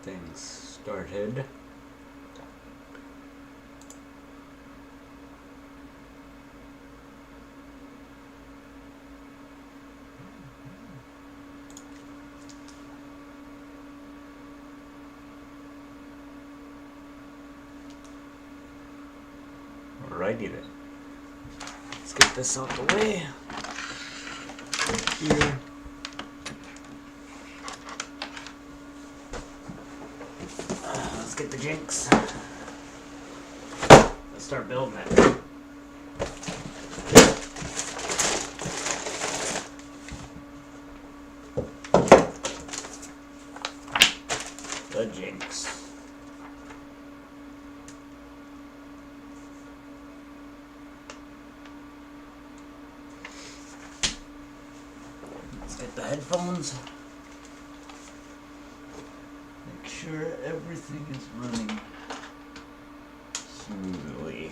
things started. Alrighty then. Let's get this out the way. Here. Let's get the Jinx. Let's start building it. The Jinx. Let's get the headphones. Make sure everything is running smoothly.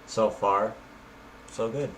So far, so good.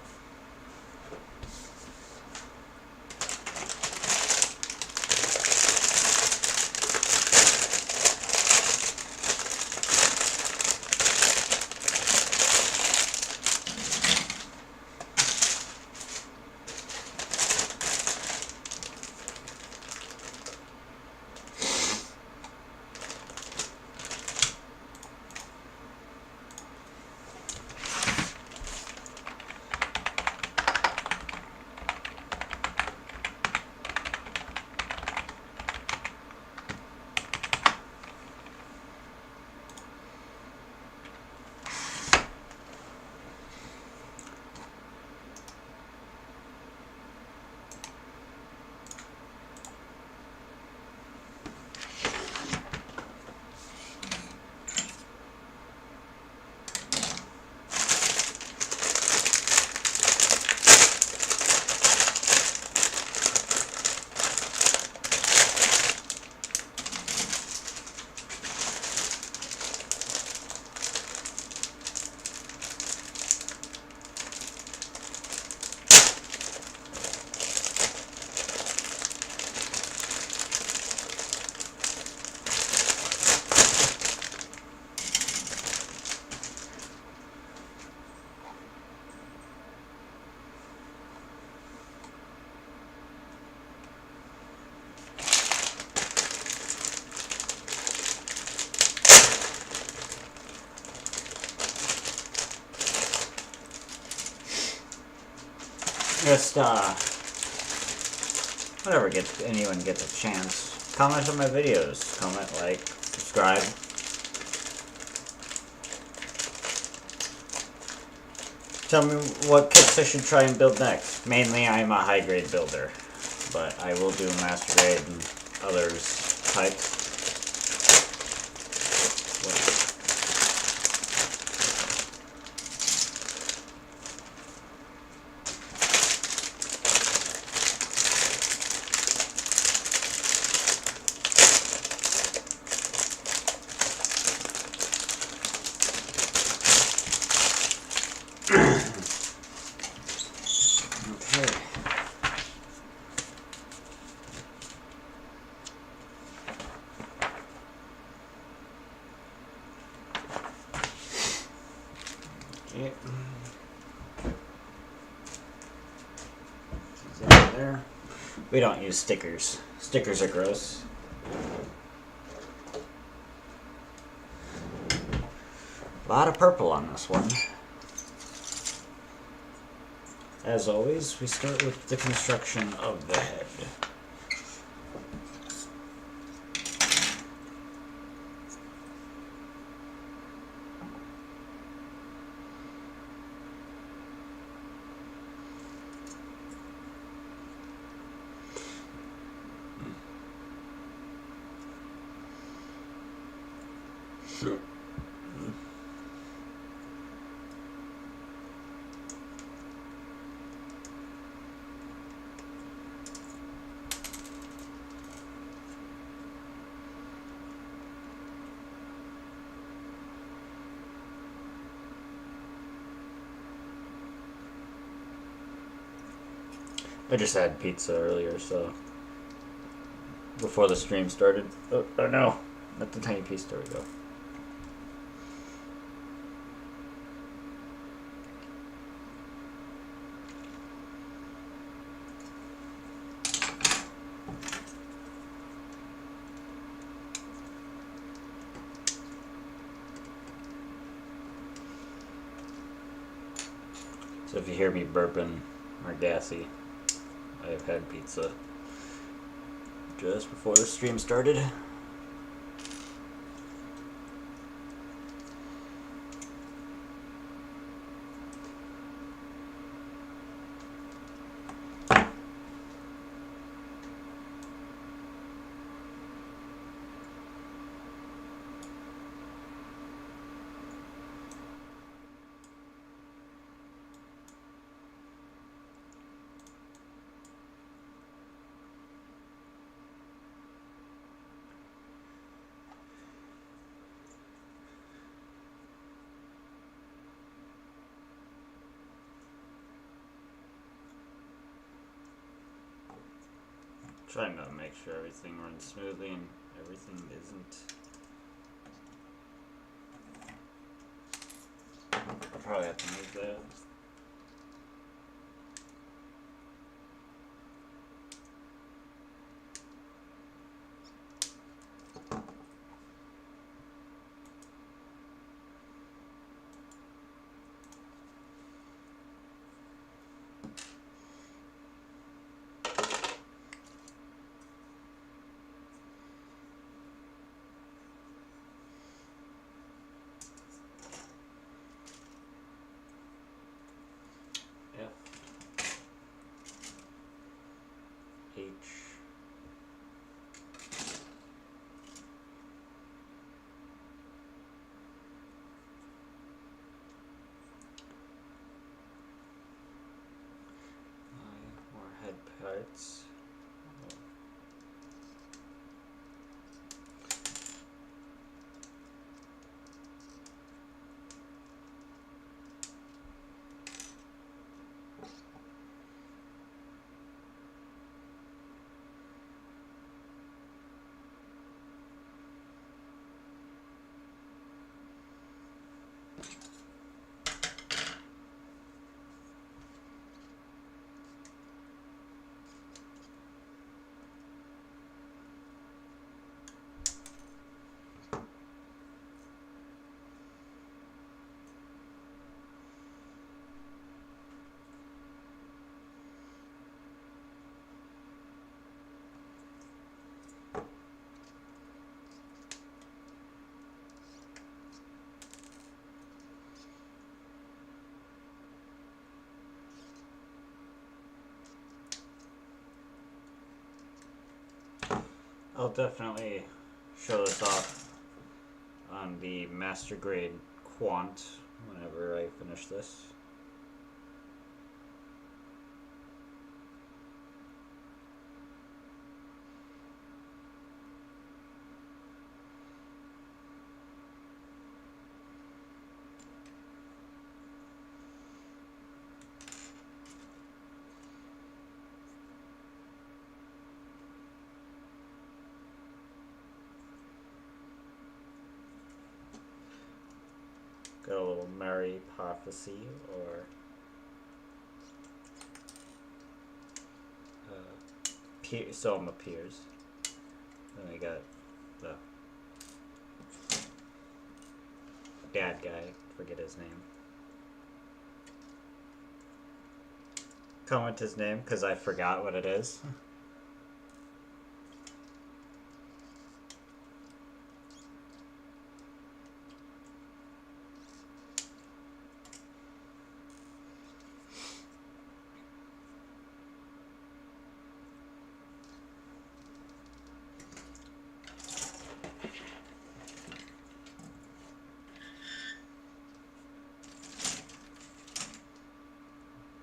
Just, whenever anyone gets a chance, comment on my videos. Comment, like, subscribe. Tell me what kits I should try and build next. Mainly, I'm a high-grade builder, but I will do master grade and others types. There. We don't use stickers. Stickers are gross. A lot of purple on this one. As always, we start with the construction of the head. Sure. I just had pizza earlier, so before the stream started. Oh no, not the tiny piece. There we go. So if you hear me burping or gassy, I've had pizza just before the stream started. Trying to make sure everything runs smoothly and everything isn't. I'll probably have to move that. H. More head parts. I'll definitely show this off on the Master Grade Quant whenever I finish this. Got a little Mary Prophecy or Soma Piers. Then we got the dad guy, forget his name. Comment his name because I forgot what it is.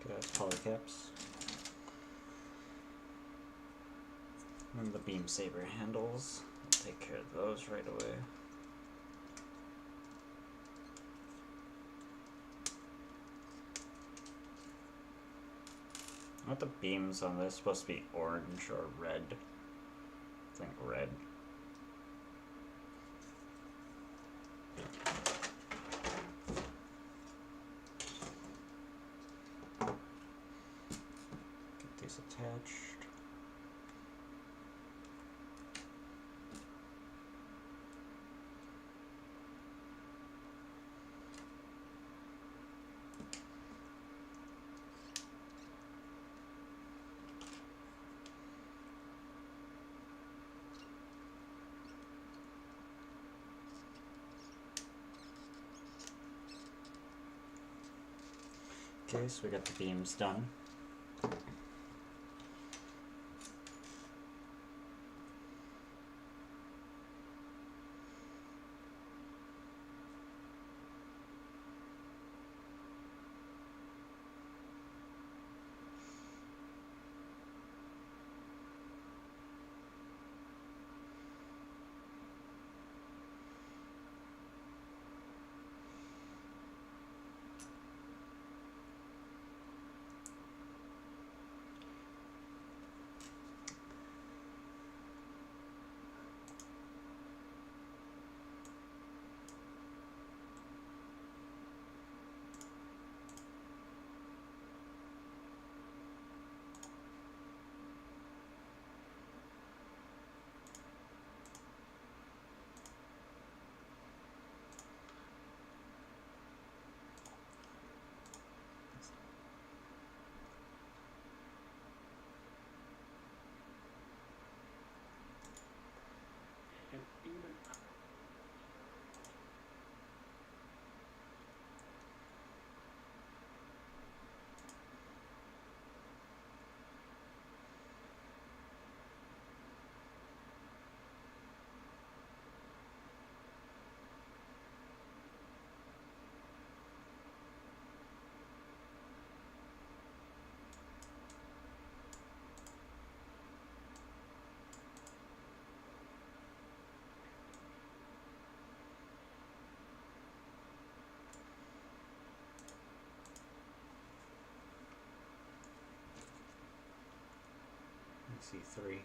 Got polycaps. And the beam saber handles. I'll take care of those right away. Aren't the beams on this supposed to be orange or red? I think red. Get these attached. Okay, so we got the beams done. I see 3.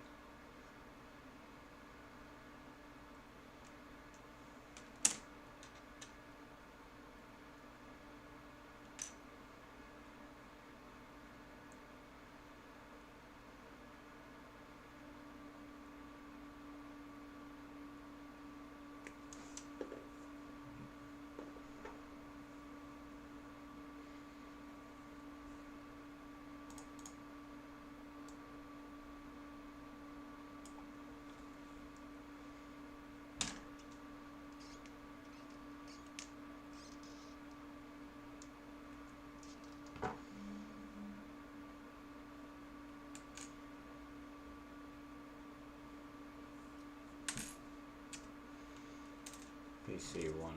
PC1.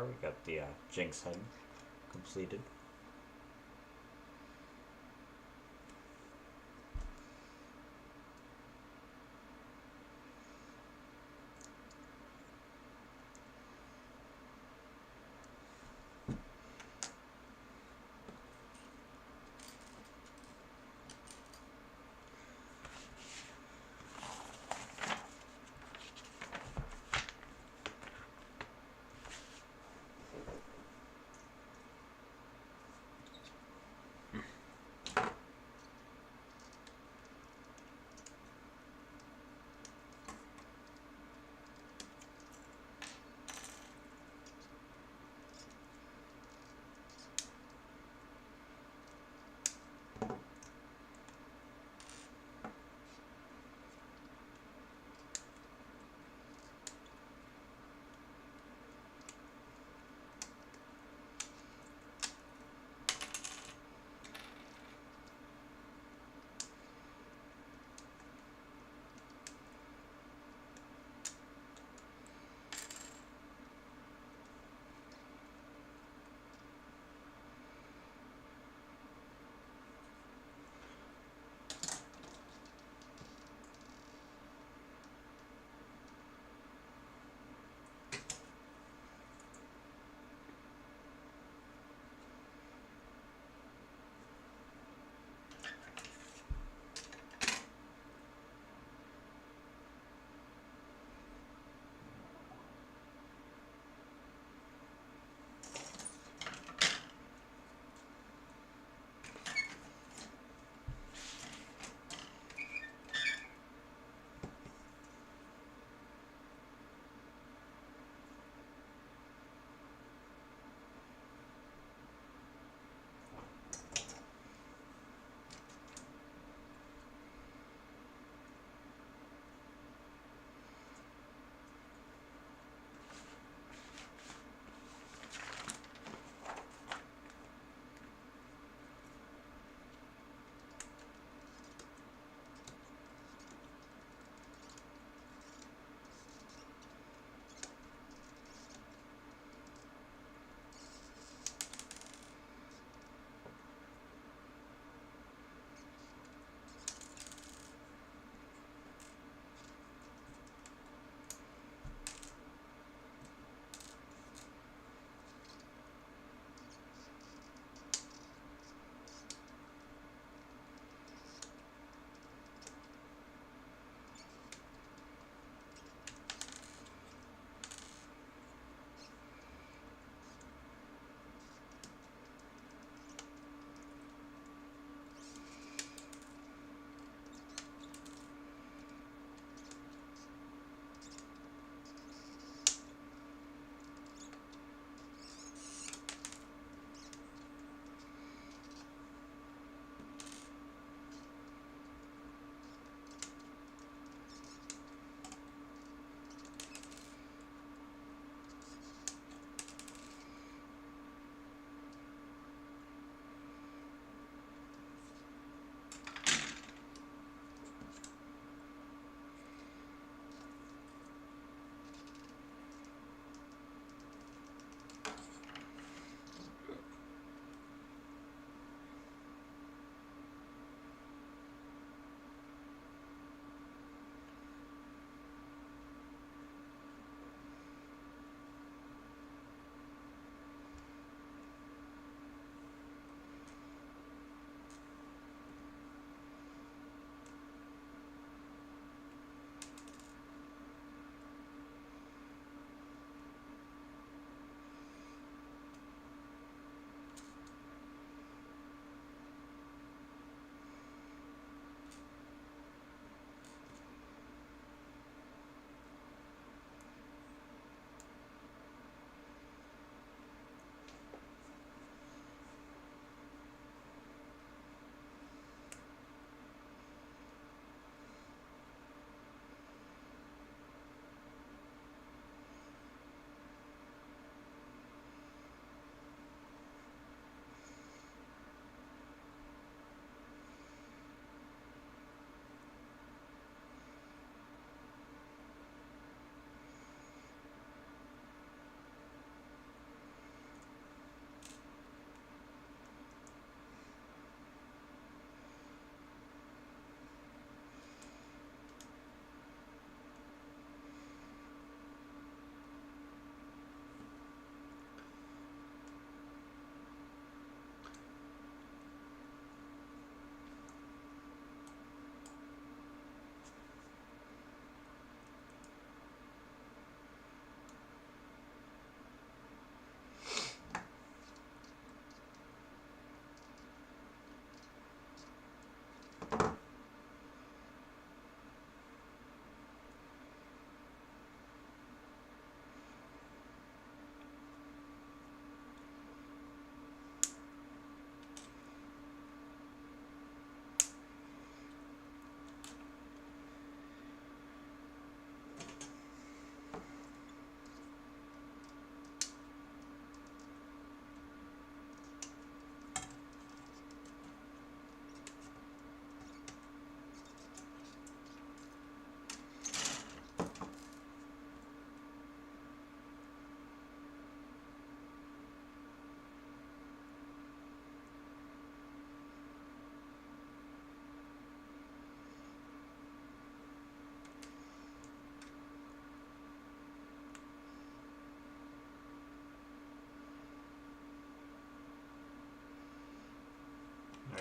We got the Jinx Hut completed.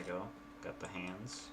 we go. Got the hands.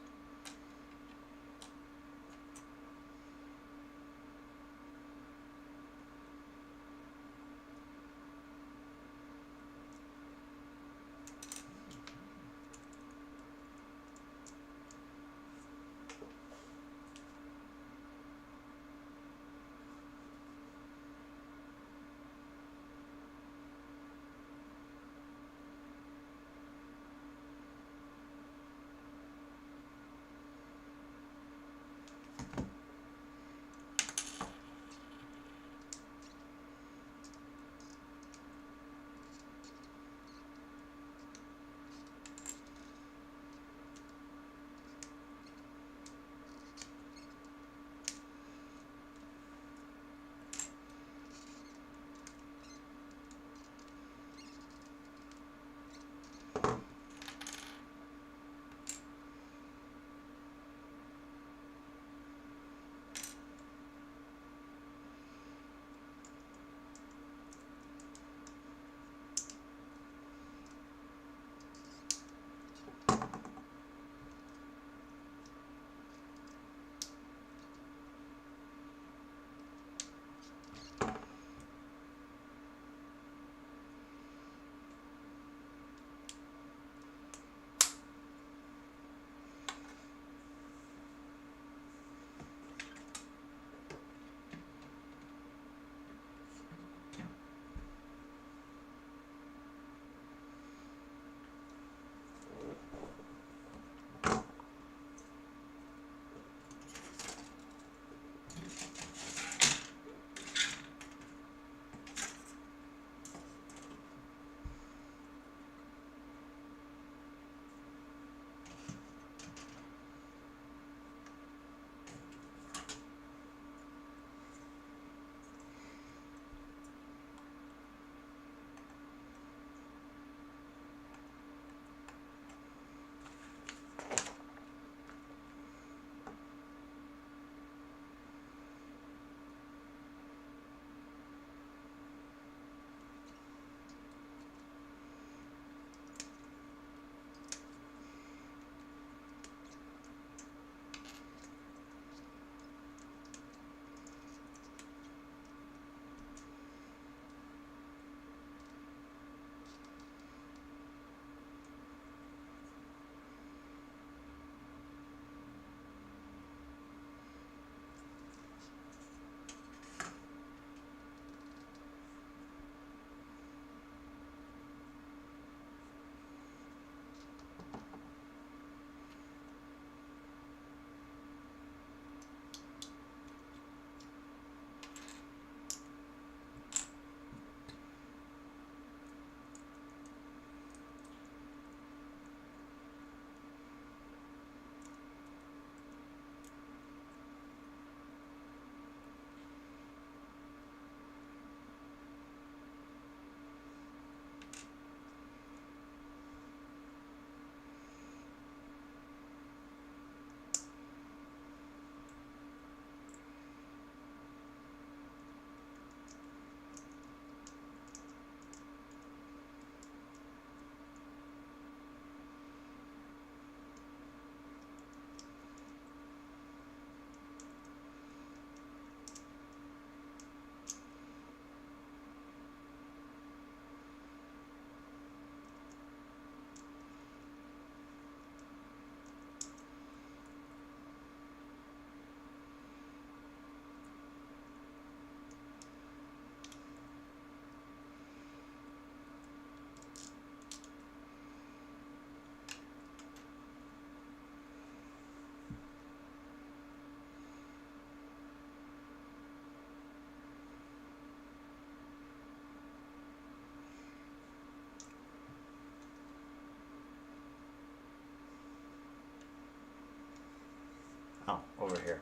Oh, over here.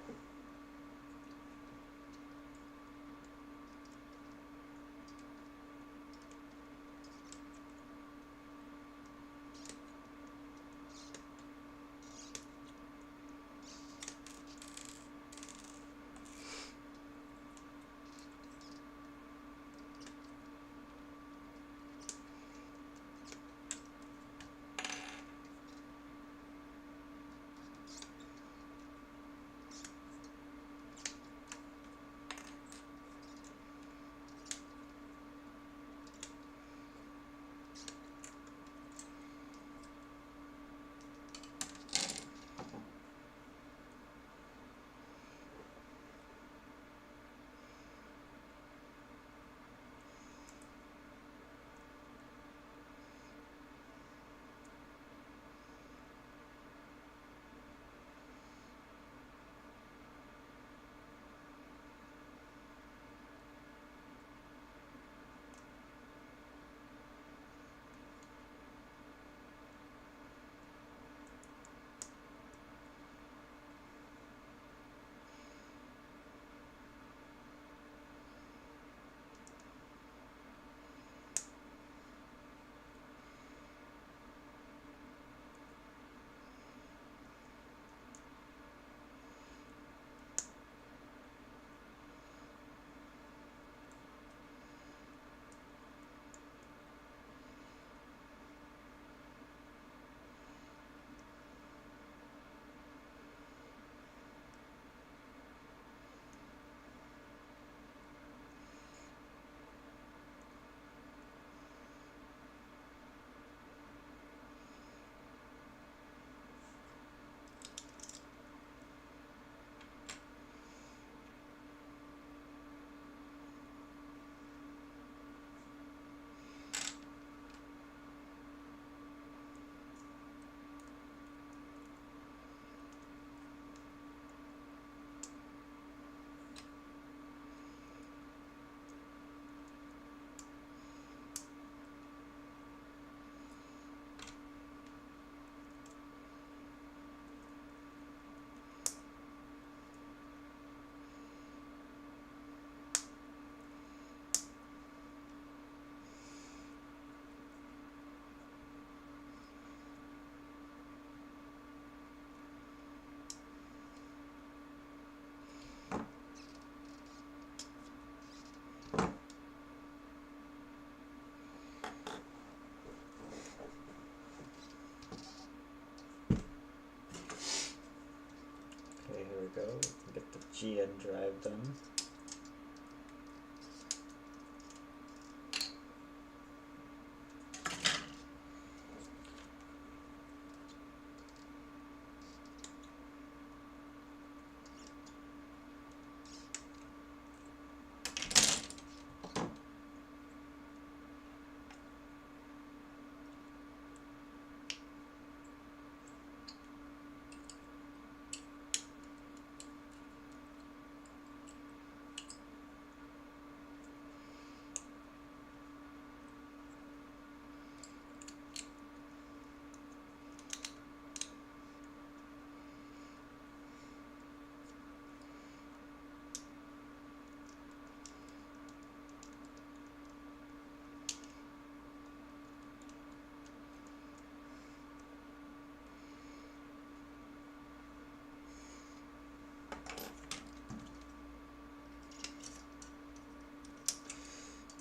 GN drive done.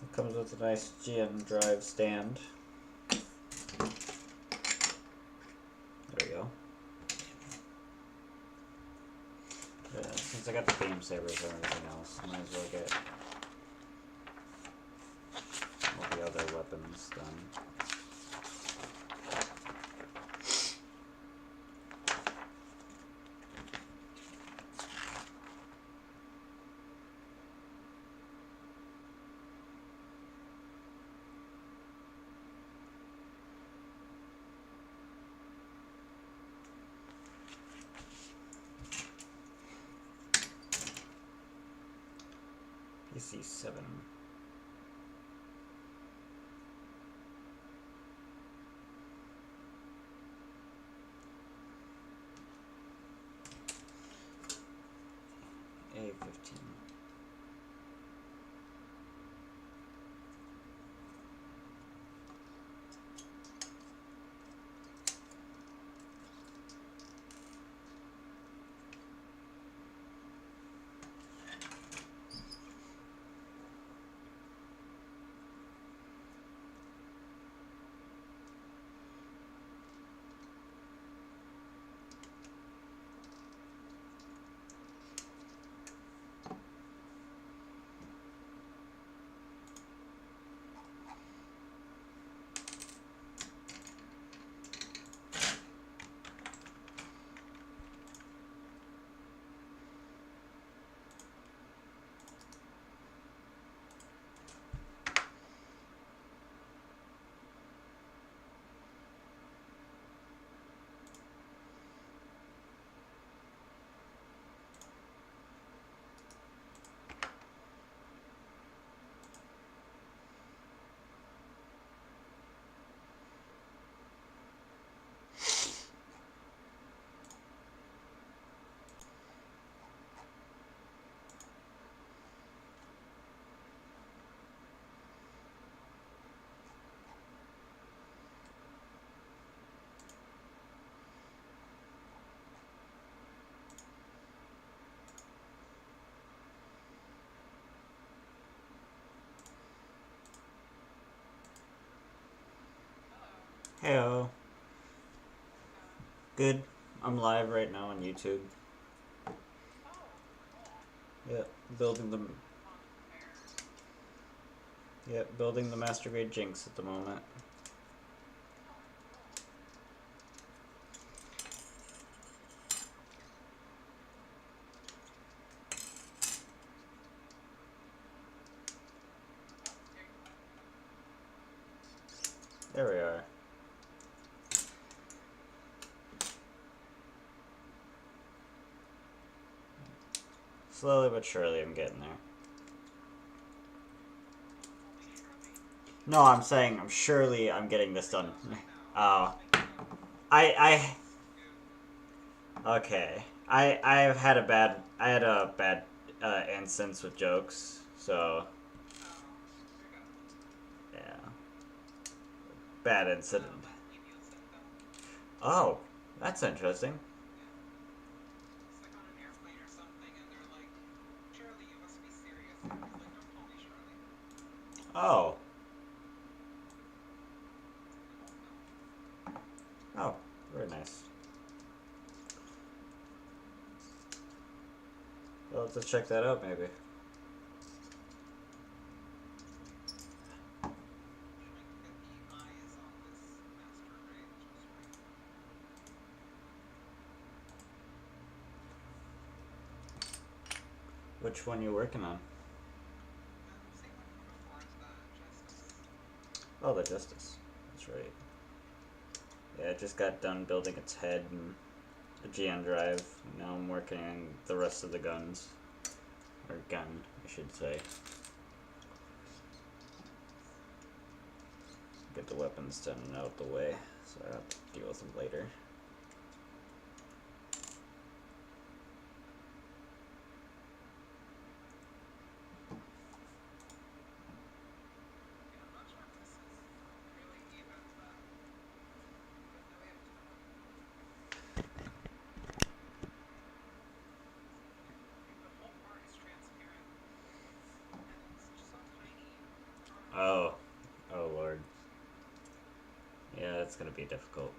It comes with a nice GN drive stand. There we go. Yeah, since I got the beam sabers and everything else, I might as well get all the other weapons done. PC7. A15. Heyo. Good. I'm live right now on YouTube. Yeah, building the. Yeah, building the Master Grade Jinx at the moment. There we are. Slowly but surely, I'm getting there. No, I'm saying I'm getting this done. Oh. Okay. I had a bad instance with jokes, so yeah. Bad incident. Oh, that's interesting. Oh. Oh, very nice. I'll have to check that out maybe. Which one you working on? Oh, the Justice. That's right. Yeah, I just got done building its head and the GN drive. Now I'm working on the rest of the guns. Or gun, I should say. Get the weapons done and out of the way, so I have to deal with them later. Oh. Oh, Lord. Yeah, that's gonna be difficult.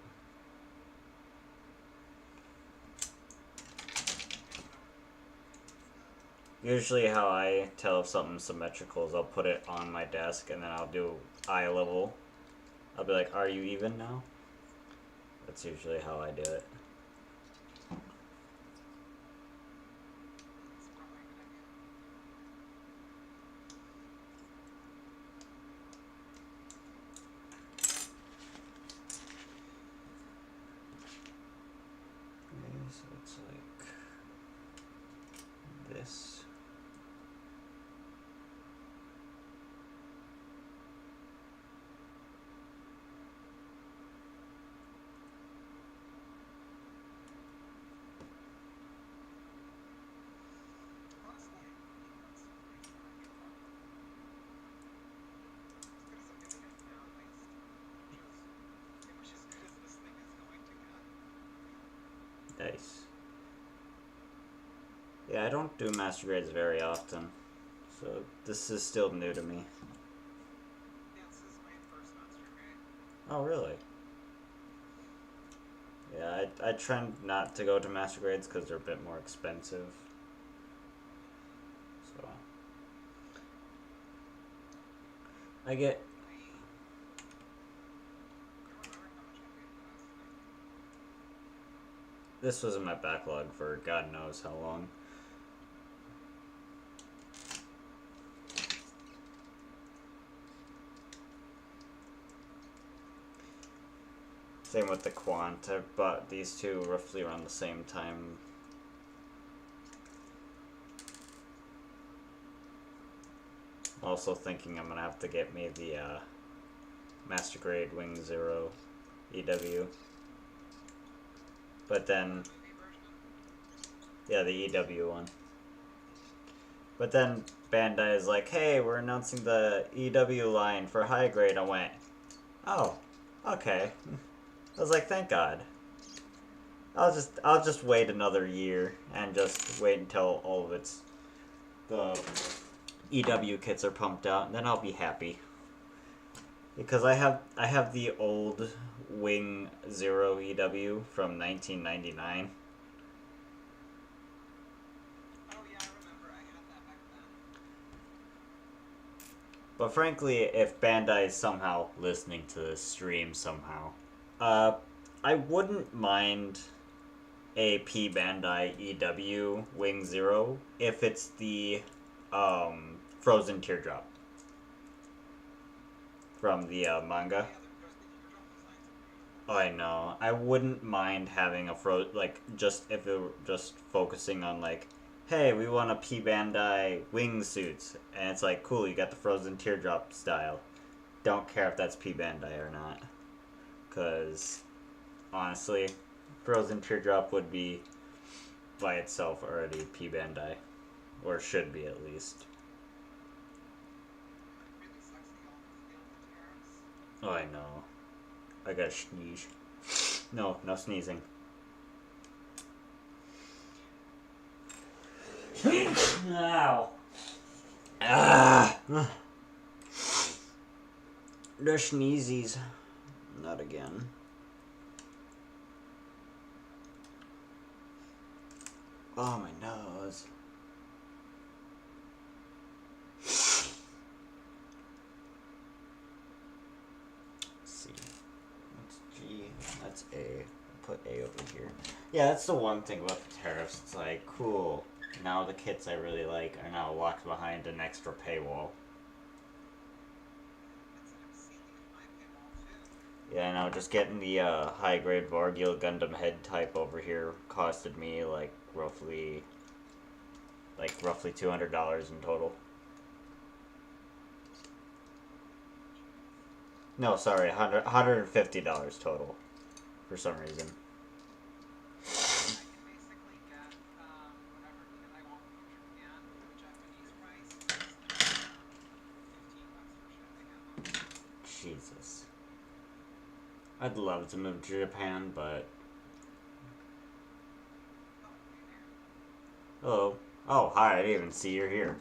Usually how I tell if something's symmetrical is I'll put it on my desk and then I'll do eye level. I'll be like, are you even now? That's usually how I do it. Okay, so it's like this. Nice. Yeah, I don't do master grades very often, so this is still new to me. Yeah, this is my first master grade. Oh, really? Yeah, I try not to go to master grades because they're a bit more expensive. So I get. This was in my backlog for God knows how long. Same with the Quant. I bought these two roughly around the same time. Also thinking I'm gonna have to get me the Master Grade Wing Zero EW. But then, yeah, the EW one. But then Bandai is like, hey, we're announcing the EW line for high grade. I went, oh, okay. I was like, thank God. I'll just wait another year and just wait until all of the EW kits are pumped out, and then I'll be happy. Because I have the old Wing Zero EW from 1999. Oh yeah, I remember. I had that back then. But frankly, if Bandai is somehow listening to this stream somehow, I wouldn't mind a P Bandai EW Wing Zero if it's the Frozen Teardrop from the manga. Yeah, the teardrop designs are beautiful. Oh, I know. I wouldn't mind having a just if it were just focusing on like, hey, we want a P Bandai wingsuits, and it's like, cool, you got the Frozen Teardrop style. Don't care if that's P Bandai or not, because honestly, Frozen Teardrop would be by itself already P Bandai, or should be at least. It really sucks that y'all have to deal with the tariffs. Oh, I know. I gotta sneeze. No, no sneezing. Ow. Ah. The sneezies. Not again. Oh, my nose. A. Put A over here. Yeah, that's the one thing about the tariffs. It's like, cool. Now the kits I really like are now locked behind an extra paywall. Yeah, no, just getting the high grade Vargil Gundam head type over here costed me like roughly $200 in total. No, sorry, $150 total for some reason. Jesus. I'd love to move to Japan, but... Hello. Oh, hi, I didn't even see you're here.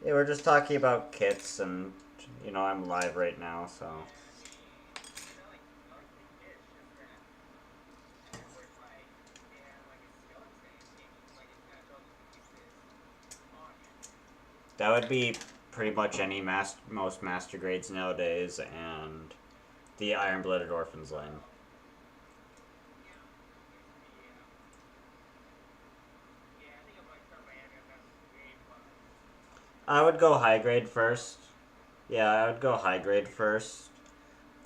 Yeah, we're just talking about kits, and, you know, I'm live right now, so... That would be pretty much any most master grades nowadays, and the Iron Blooded Orphans line. I would go high grade first. Yeah, I would go high grade first.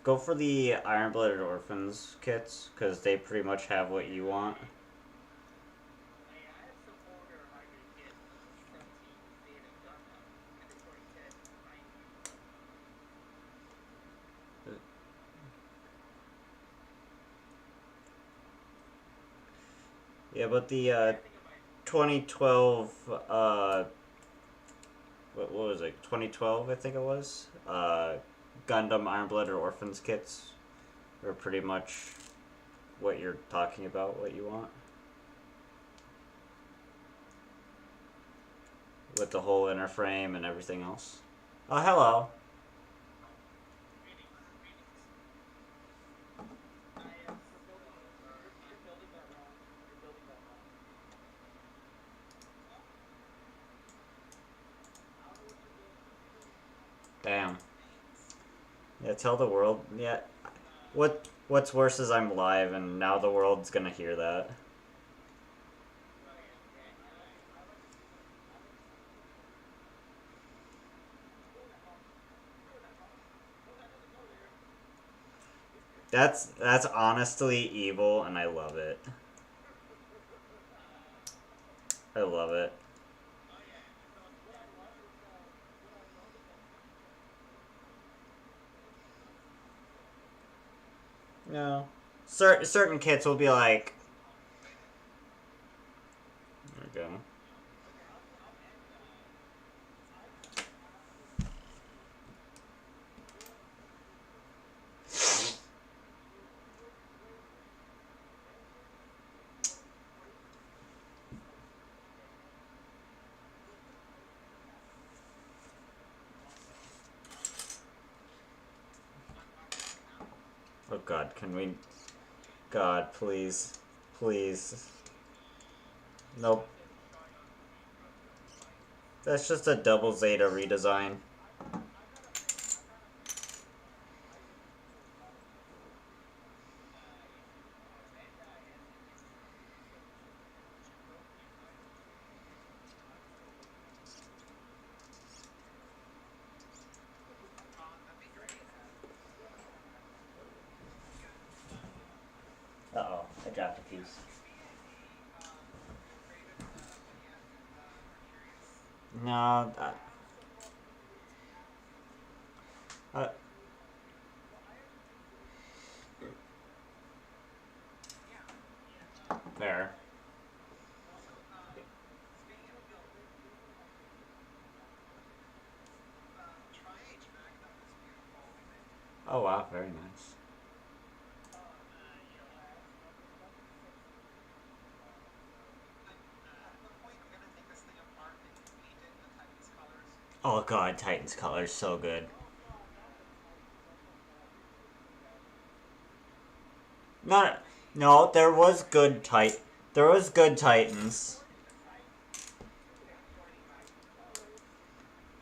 Go for the Iron Blooded Orphans kits, because they pretty much have what you want. Yeah, but the 2012, what was it? 2012, I think it was. Gundam Iron Blooded Orphans kits are pretty much what you're talking about, what you want. With the whole inner frame and everything else. Oh, hello. Damn. Yeah, tell the world. Yeah. What's worse is I'm live and now the world's gonna hear that. That's honestly evil and I love it. I love it. No. Certain kits will be like... There we go. Oh god, can we... God, please. Please. Nope. That's just a double Zeta redesign. Uh-oh, I dropped a piece. No, there. Oh wow, very nice. Oh god, Titan's color's so good. No, no, there was good There was good Titans. I'm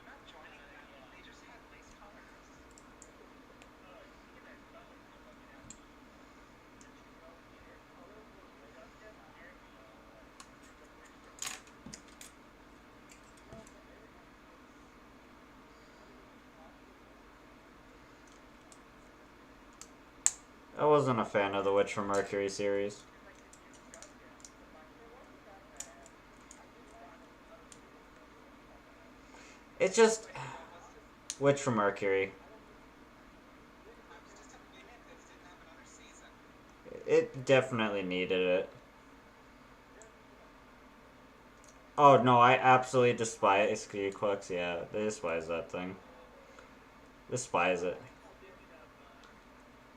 not joining them. They just had lace colors. I wasn't a fan of the Witch from Mercury series. It's just What was Witch from Mercury. I was disappointed that it didn't have another season. It definitely needed it. Oh no, I absolutely despise Geequix. Yeah, they despise that thing. Despise it.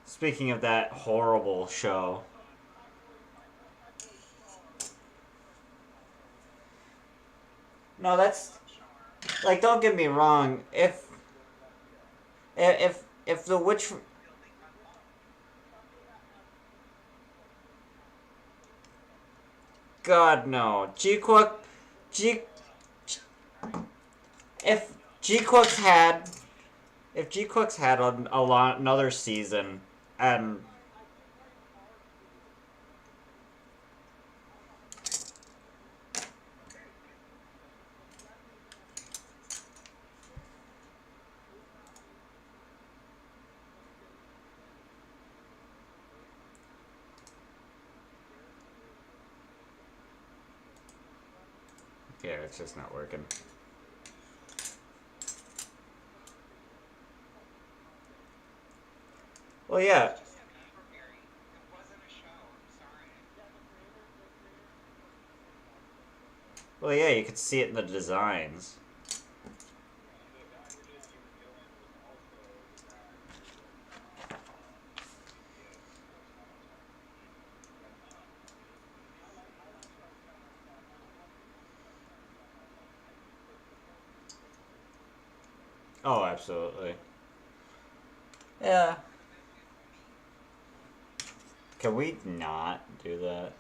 Speaking of that horrible show. No, I that's love Char. like, don't get me wrong. If the Witch, Building them up. God no, Geequix, G, if Geequix had, if Geequix had another season, and yeah, it's just not working. Well, yeah, It's just an Everberry. It wasn't a show. I'm sorry. well, yeah, you could see it in the designs. Oh, absolutely. Yeah. Could have been with me. Can we not do that?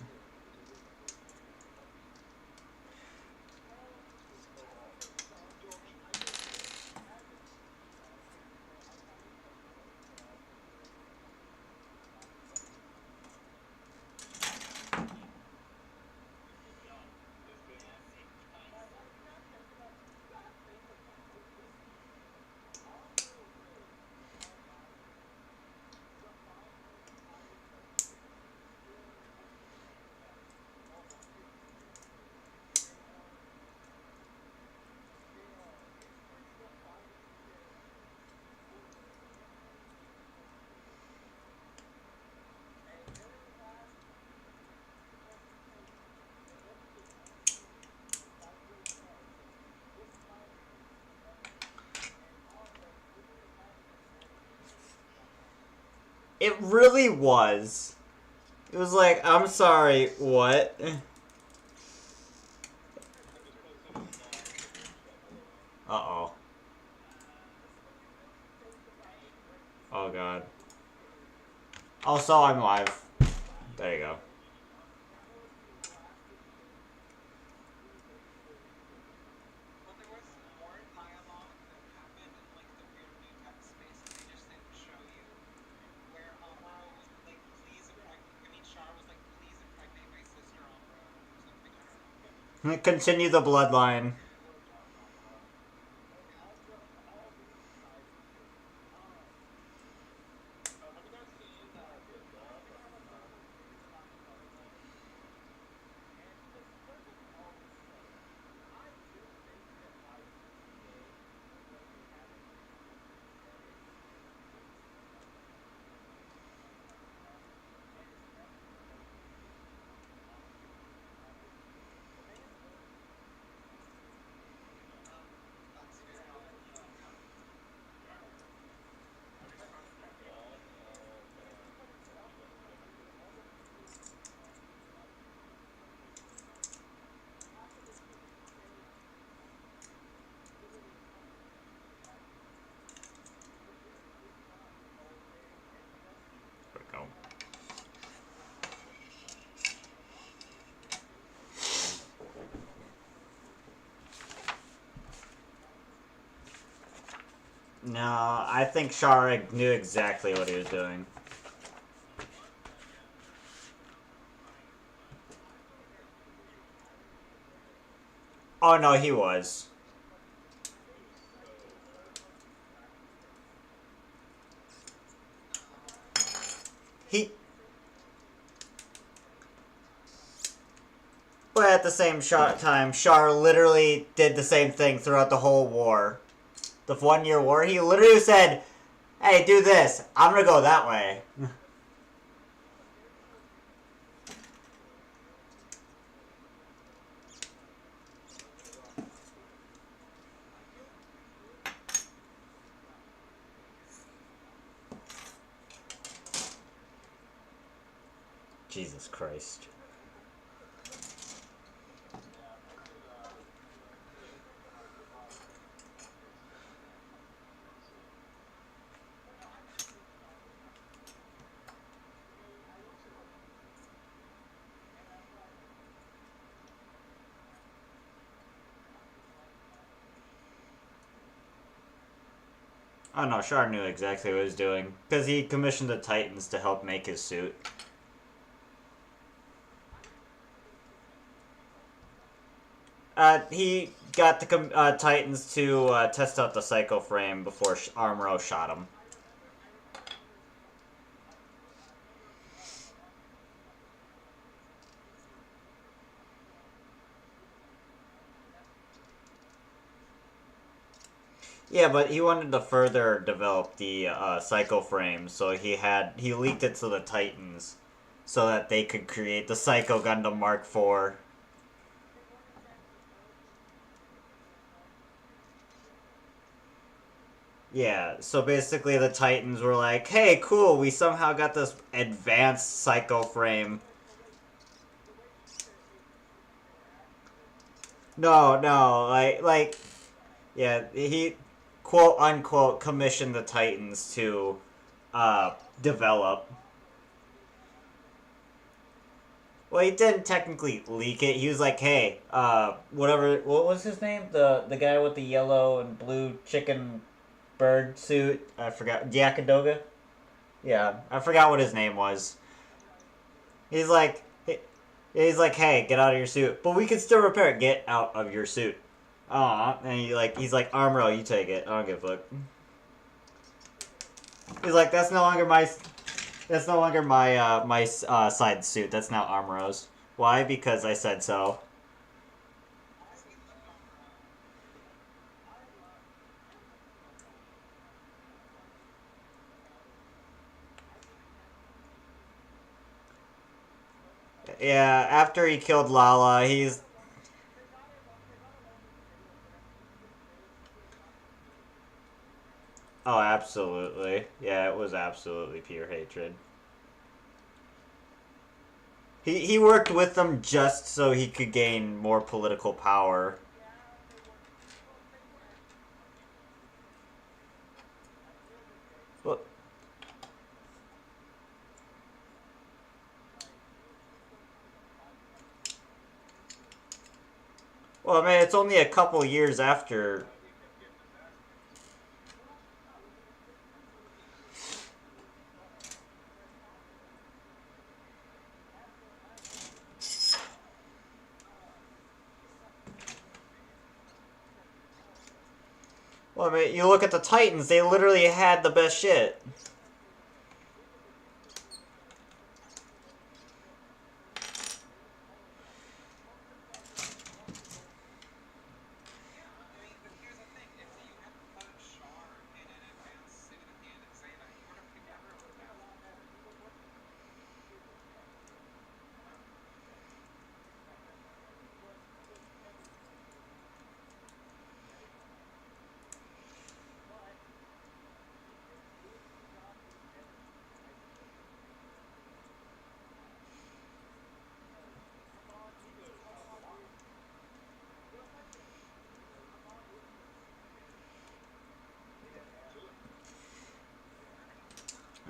It really was. It was like, I'm sorry, what? Uh-oh. Oh, God. Also, I'm live. There you go. Well, there was more dialogue that happened in like the weird mutex space, and they just didn't show you. Where Amuro was like, "Please impregnate." I mean, Char was like, "Please impregnate my sister, Amuro," or something. I don't know. Continue the bloodline. No, I think Char knew exactly what he was doing. Oh no, he was. He. But at the same time, Char literally did the same thing throughout the whole war. The 1 year war, he literally said, "Hey, do this. I'm gonna go that way." Jesus Christ. Oh no, Char knew exactly what he was doing. Because he commissioned the Titans to help make his suit. He got the Titans to test out the Psycho Frame before Armoro shot him. Yeah, but he wanted to further develop the Psycho Frame, so he leaked it to the Titans, so that they could create the Psycho Gundam Mark IV. Yeah, so basically the Titans were like, "Hey, cool, we somehow got this advanced Psycho Frame." No, no, yeah, he quote unquote commissioned the Titans to develop. Well, he didn't technically leak it. He was like, "Hey, whatever. What was his name? The guy with the yellow and blue chicken bird suit. I forgot. Yakadoga. Yeah, I forgot what his name was. He's like, he's like, hey, get out of your suit. But we can still repair it. Get out of your suit. Aw, and he's like, Armoro, you take it. I don't give a fuck. He's like, that's no longer my side suit. That's now Armoro's. Why? Because I said so. Yeah, after he killed Lala, he's... Oh, absolutely. Yeah, it was absolutely pure hatred. He worked with them just so he could gain more political power. Well, well, I mean, it's only a couple years after. Well, I mean, you look at the Titans; they literally had the best shit. Yeah, I mean, but here's the thing: if you had put Char in an advanced suit at the end of Zeta, he would have never advanced.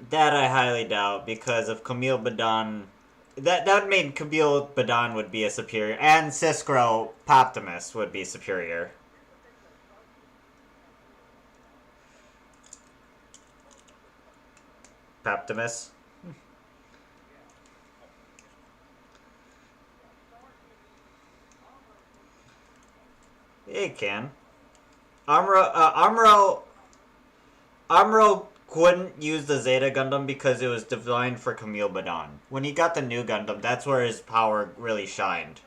That I highly doubt because if Camille Badon, that made Camille Badon would be a superior, and Siskro Poptimus would be superior. Paptimus. It can. Amuro couldn't use the Zeta Gundam because it was designed for Camille Badon. When he got the new Gundam, that's where his power really shined.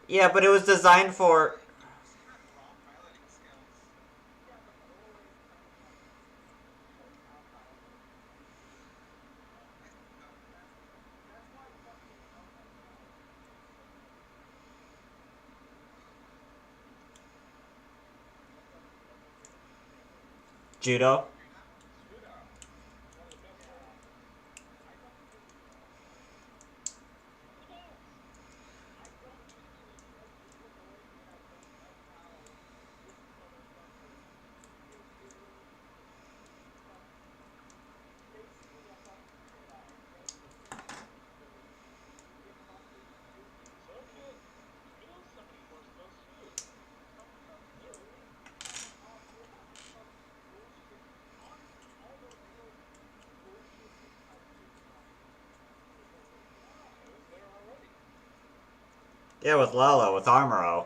Yeah, but it was designed for... Judo. Yeah, with Lala, with Amuro.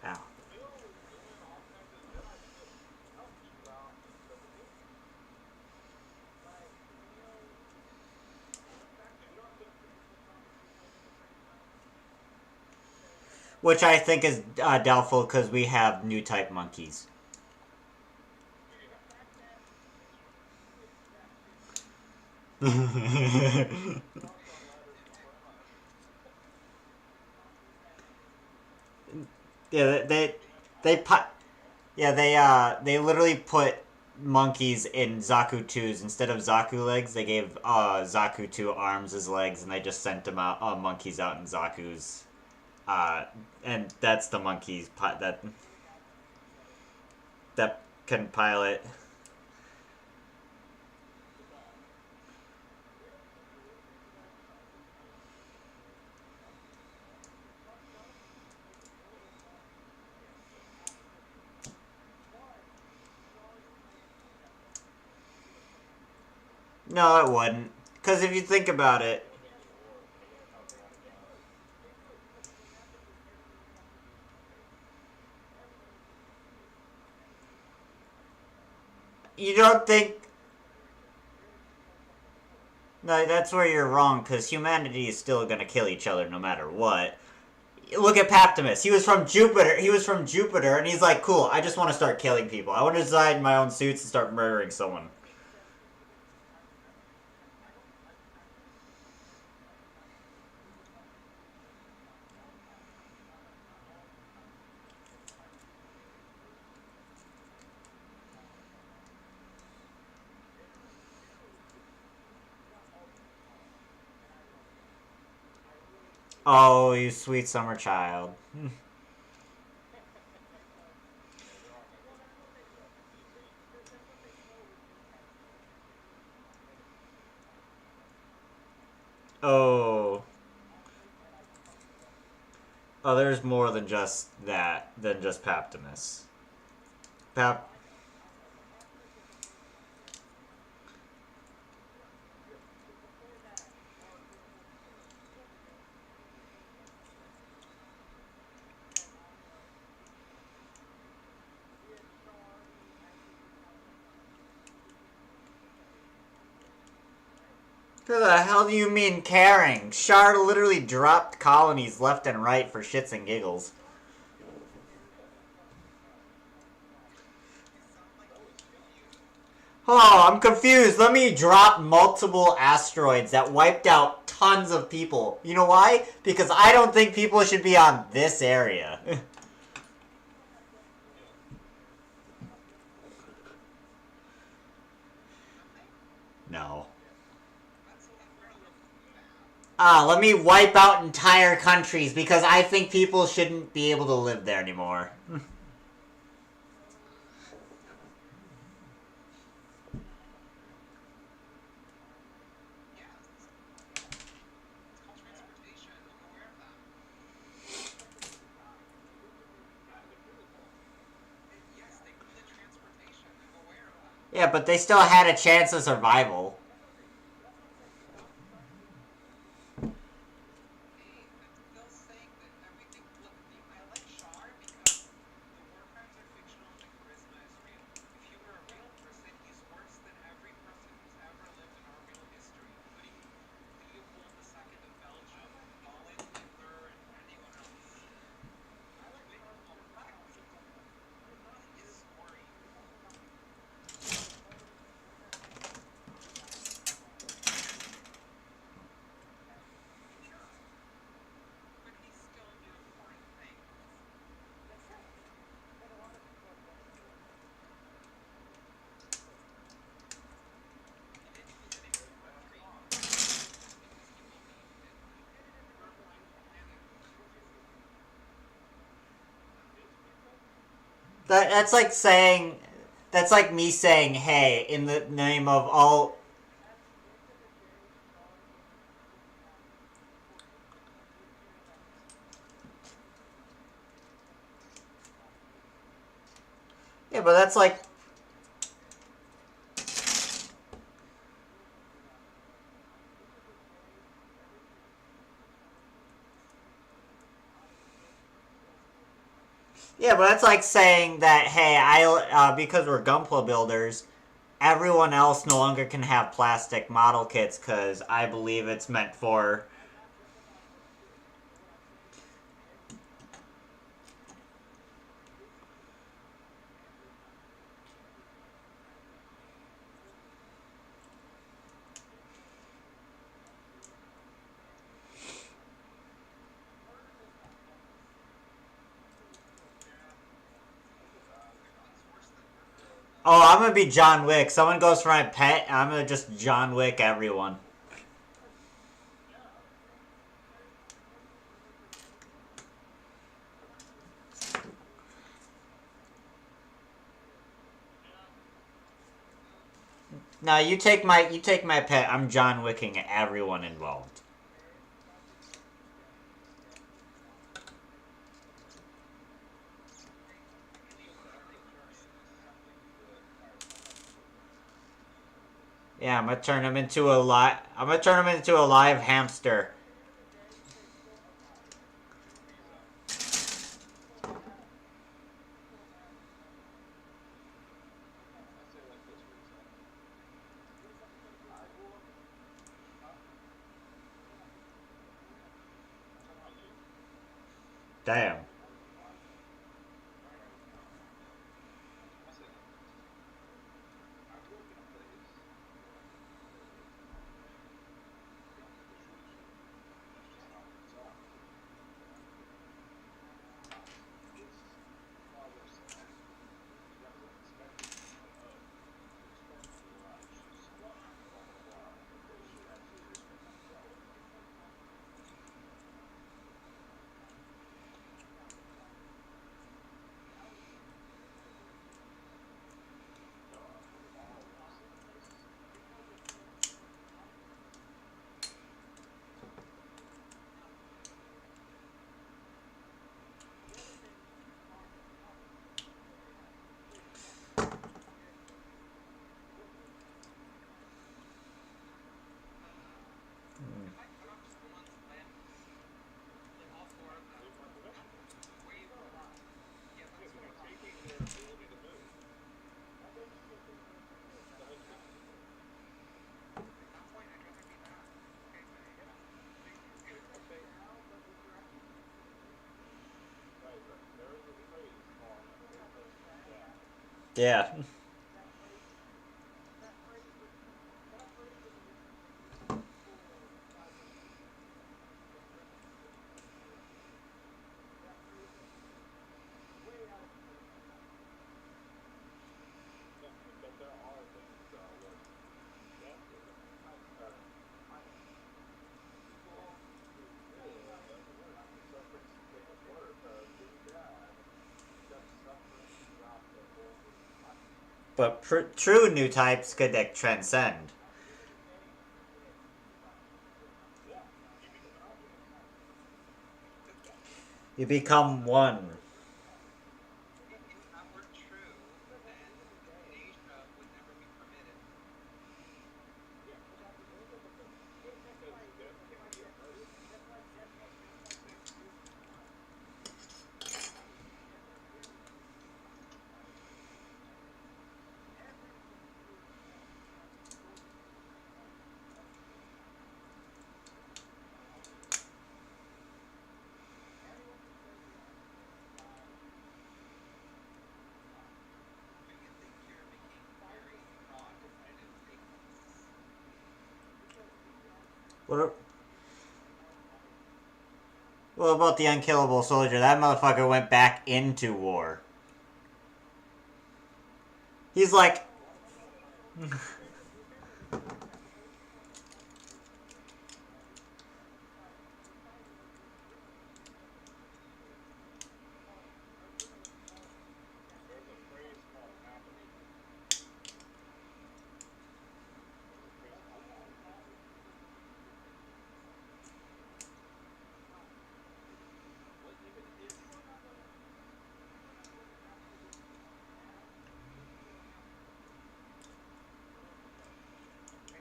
Ow. Which I think is doubtful because we have new type monkeys. Yeah, they literally put monkeys in Zaku 2s. Instead of Zaku legs, they gave Zaku 2 arms as legs, and they just sent them out monkeys out in Zaku's. And that's the monkeys that can pilot. No, it wouldn't. Because if you think about it, you don't think... No, that's where you're wrong, because humanity is still gonna kill each other no matter what. Look at Paptimus. He was from Jupiter, and he's like, cool, I just want to start killing people. I want to design my own suits and start murdering someone. Oh, you sweet summer child. Oh. Oh, there's more than just that, than just Paptimus. Pap... Who the hell do you mean caring? Char literally dropped colonies left and right for shits and giggles. Oh, I'm confused. Let me drop multiple asteroids that wiped out tons of people. You know why? Because I don't think people should be on this area. Nothing? No. That's so like where to look now. Let me wipe out entire countries because I think people shouldn't be able to live there anymore. Yes. It's called transportation. I'm aware of that. Yes, they called it transportation. I'm aware of that. Yeah, but they still had a chance of survival. Hey, I'm still saying that everything. Look, I like Char because the war crimes are fictional and the charisma is real. If he were a real person, he's worse than every person who's ever lived in our real history, including Leopold II of Belgium, Stalin, Hitler, and anyone else. Wait, okay, his story. Sure, but he still did important things. He didn't use it against countries. He used it because he believed it. And That's like saying, that's like me saying, hey, in the name of all. Yeah, but that's like. Yeah, but that's like saying that, hey, because we're Gunpla builders, everyone else no longer can have plastic model kits because I believe it's meant for. yeah, what's worse than murder? Oh, I'm gonna be John Wick. Someone goes for my pet, I'm gonna just John Wick everyone. No, you take my pet. I'm John Wicking everyone involved. Actually, very curious. Yeah, I'm gonna turn him into a live hamster. Damn. If I cut off someone's limbs, like all four of them, that's way worse. Yeah, that's what I'm talking about. At that point, I'd rather be that. Okay, bye. Yeah. but true new types could like transcend. You become one. If that were true, then euthanasia would never be permitted. But you think you're making very broad, definitive statements. What? What about the unkillable soldier? That motherfucker went back into war. He's like,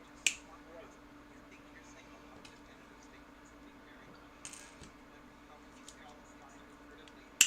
I just want to ask, you think you're saying a lot of definitive statements and being very confident? Like, how can you say all these things so assertively?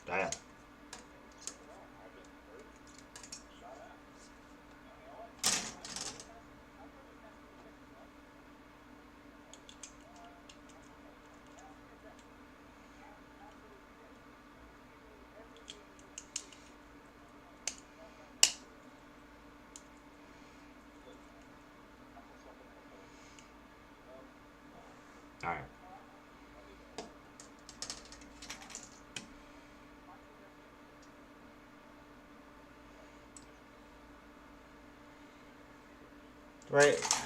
damn. All right. Right.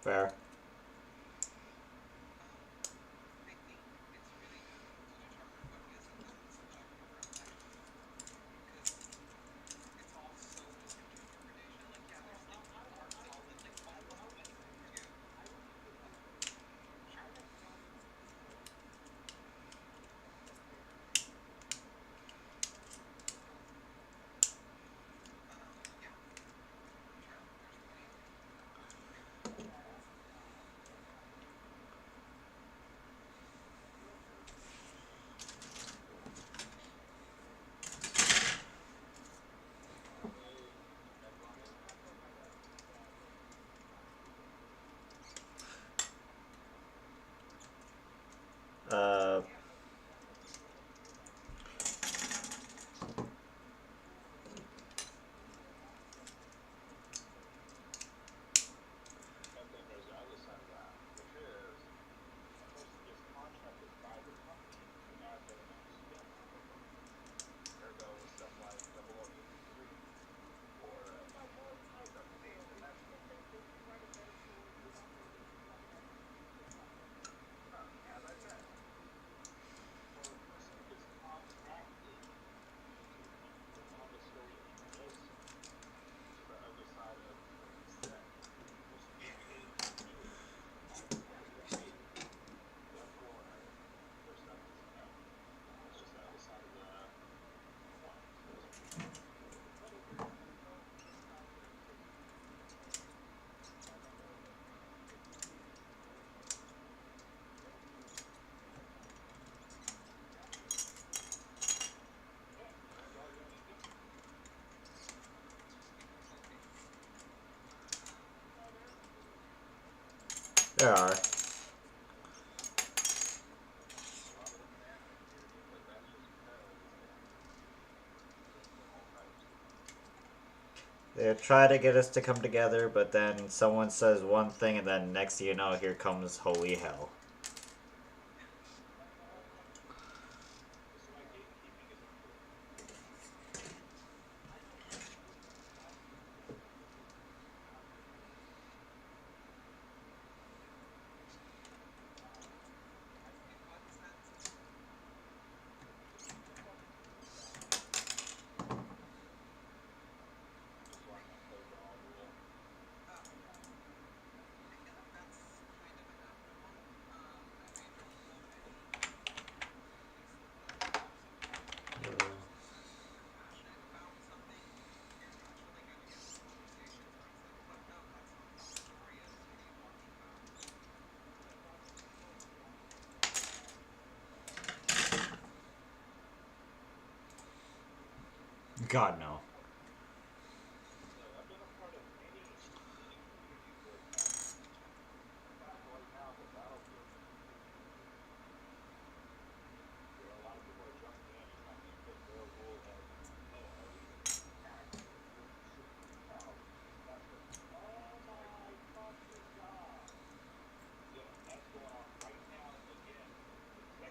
Fair. I think it's really difficult to determine what is and isn't subjective or objective because it's all so open to interpretation. Like, yeah, there's like more solid, like, oh, well, what do you do? Sure. Yeah, sure. There's plenty of people who agree with that. Uh, Yeah. Okay. there are. They try to get us to come together, but then someone says one thing, and then next thing you know, here comes holy hell. In what sense? Oh, I feel like that's kind of inevitable. I don't know any, at least person who, if they're passionate about something, you're naturally going to get into conversations where it's like, what? No, that's not how the story is. What are you talking about? God no.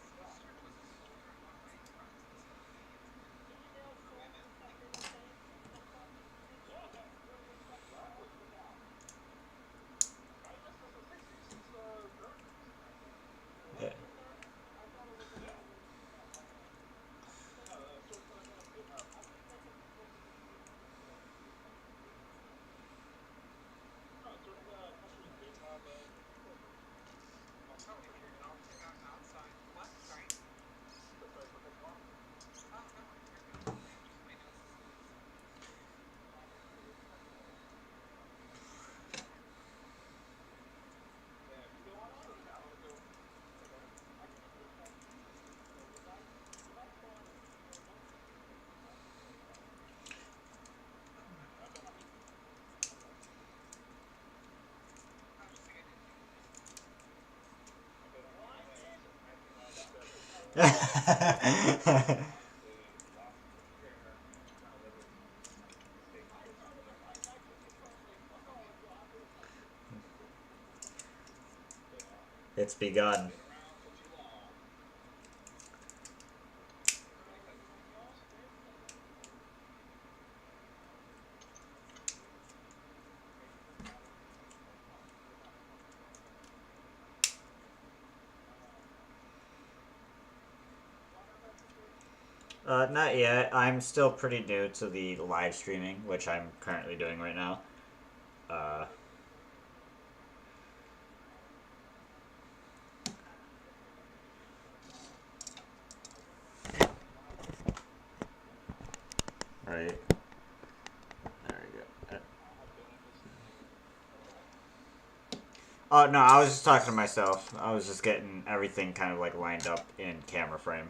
My sister was a soldier, and one of my friends in the Philippines, and women, like, Yeah. oh, if you're talking about outside, what? Sorry? Oh, no, you're good. My nose is closed. Oh, no. Oh, just like I didn't hear you. It's begun. Not yet. I'm still pretty new to the live streaming, which I'm currently doing right now. Uh, right. There we go. Oh no, I was just talking to myself. I was just getting everything kind of like lined up in camera frame.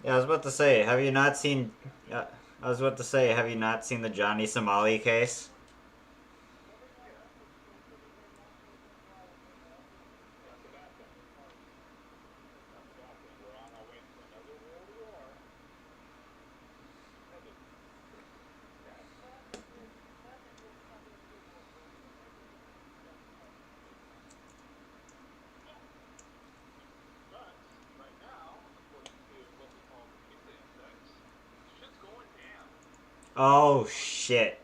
Yeah, I was about to say, have you not seen? I was about to say, have you not seen the Johnny Somali case? Oh shit!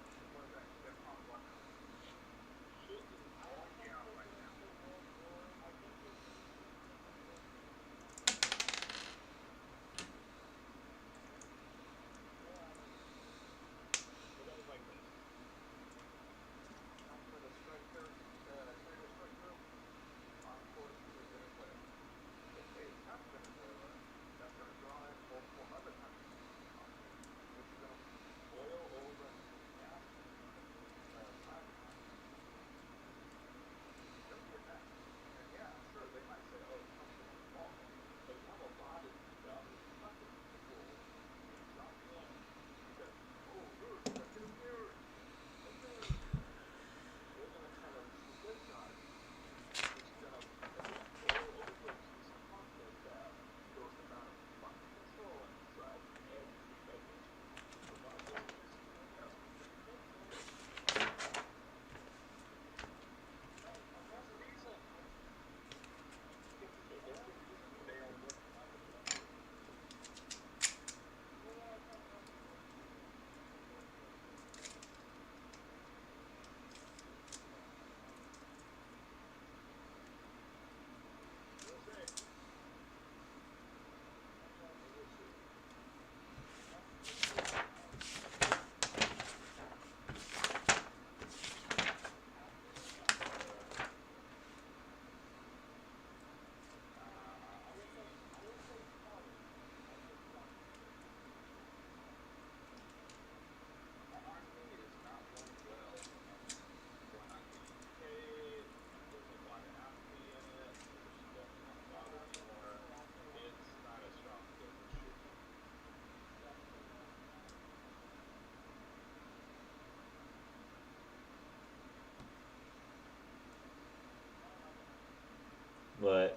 But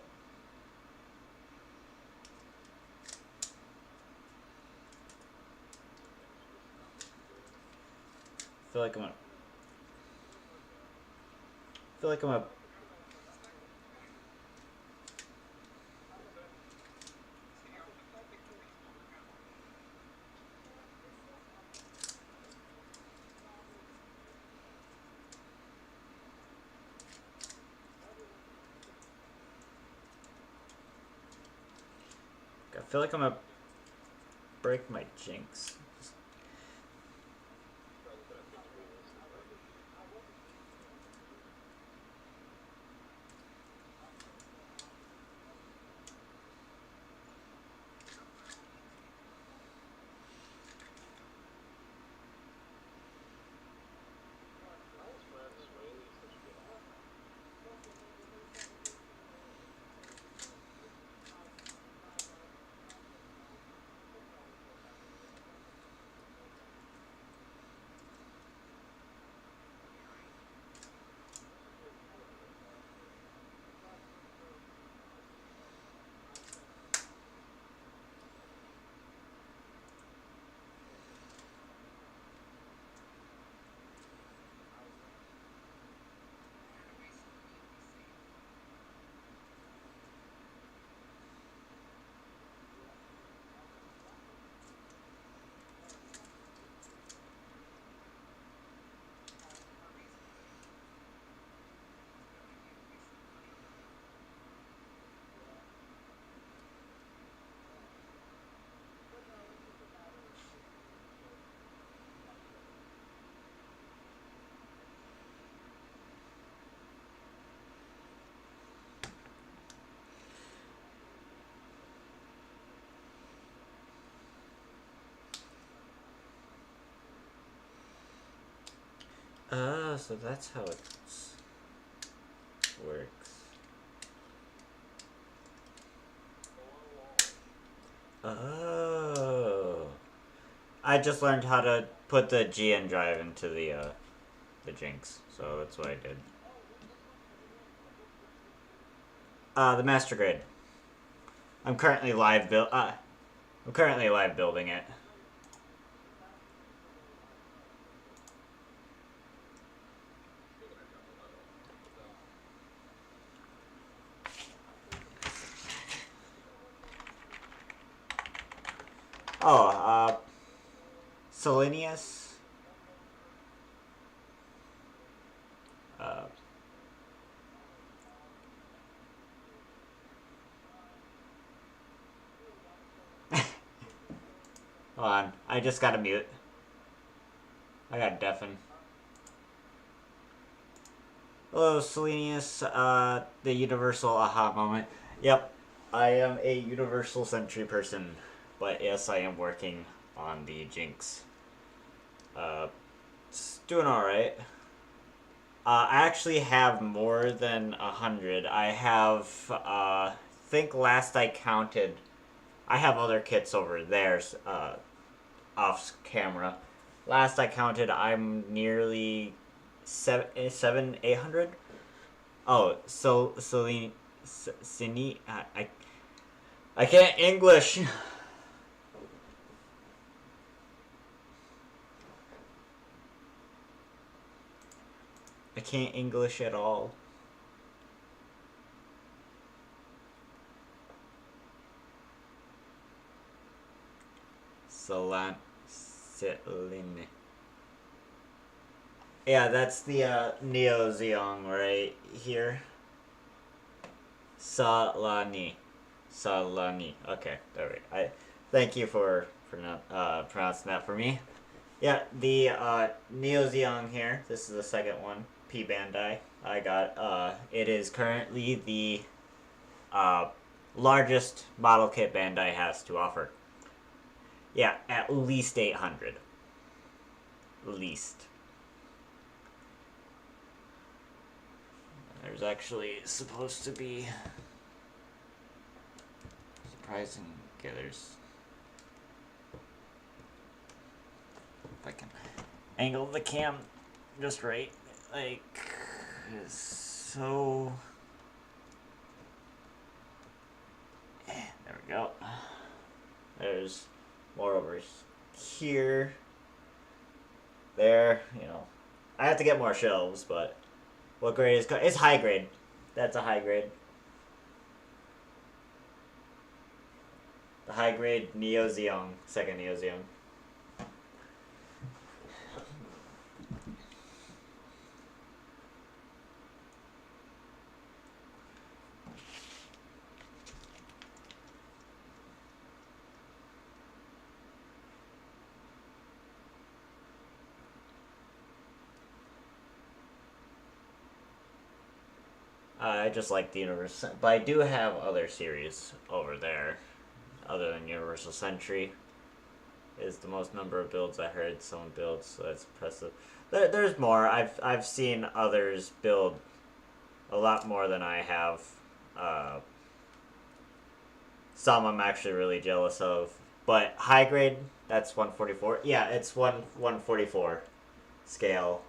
I feel like I'm a, feel like I'm a, I feel like I'm a break my jinx. So that's how it works. Oh. I just learned how to put the GN drive into the Jinx, so that's what I did. The Master Grade. I'm currently live building it. Oh, Selenius. Hold on, I just gotta mute. I got deafen. Hello, Selenius, the universal aha moment. Yep, I am a universal sentry person, but yes, I am working on the Jinx. It's doing alright. I actually have more than 100. I have, think last I counted, I have other kits over there, off camera. Last I counted, I'm nearly 800. Oh, so Celine, Cine, I can't English. I can't English at all. Celine. Yeah, that's the Neo Zeong right here. Salani. Okay, there we go. Thank you for pronouncing that for me. Yeah, the Neo Zeong here. This is the second one. P Bandai. I got it is currently the largest model kit Bandai has to offer. Yeah, at least 800. Least. There's actually supposed to be surprising. Okay, there's. If I can angle the cam just right, like so. There we go. There's more over here. There, you know. I have to get more shelves, but what grade is it's high grade. That's a high grade. The high grade Neo Zeong, second Neo Zeong. I just like the Universal, but I do have other series over there, other than Universal Century. Is the most number of builds I heard someone build, so that's impressive. There's more. I've seen others build a lot more than I have. Uh, some I'm actually really jealous of, but high grade, that's 144. Yeah, it's 144 scale.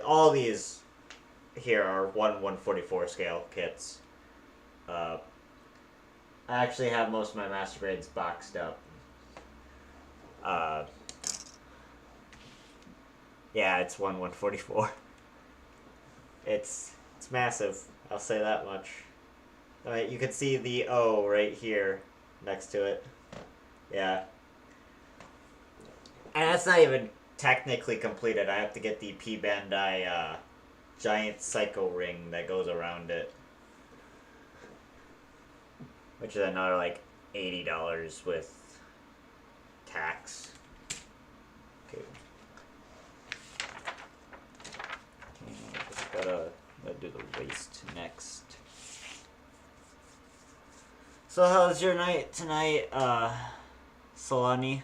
All these here are 144 scale kits. I actually have most of my master grades boxed up. Uh, yeah, it's 144. It's massive. I'll say that much. Alright, you can see the O right here next to it. Yeah. And that's not even technically completed. I have to get the P Bandai giant psycho ring that goes around it. Which is another like $80 with tax. Okay. Just gotta do the waist next. So how's your night tonight, Solani?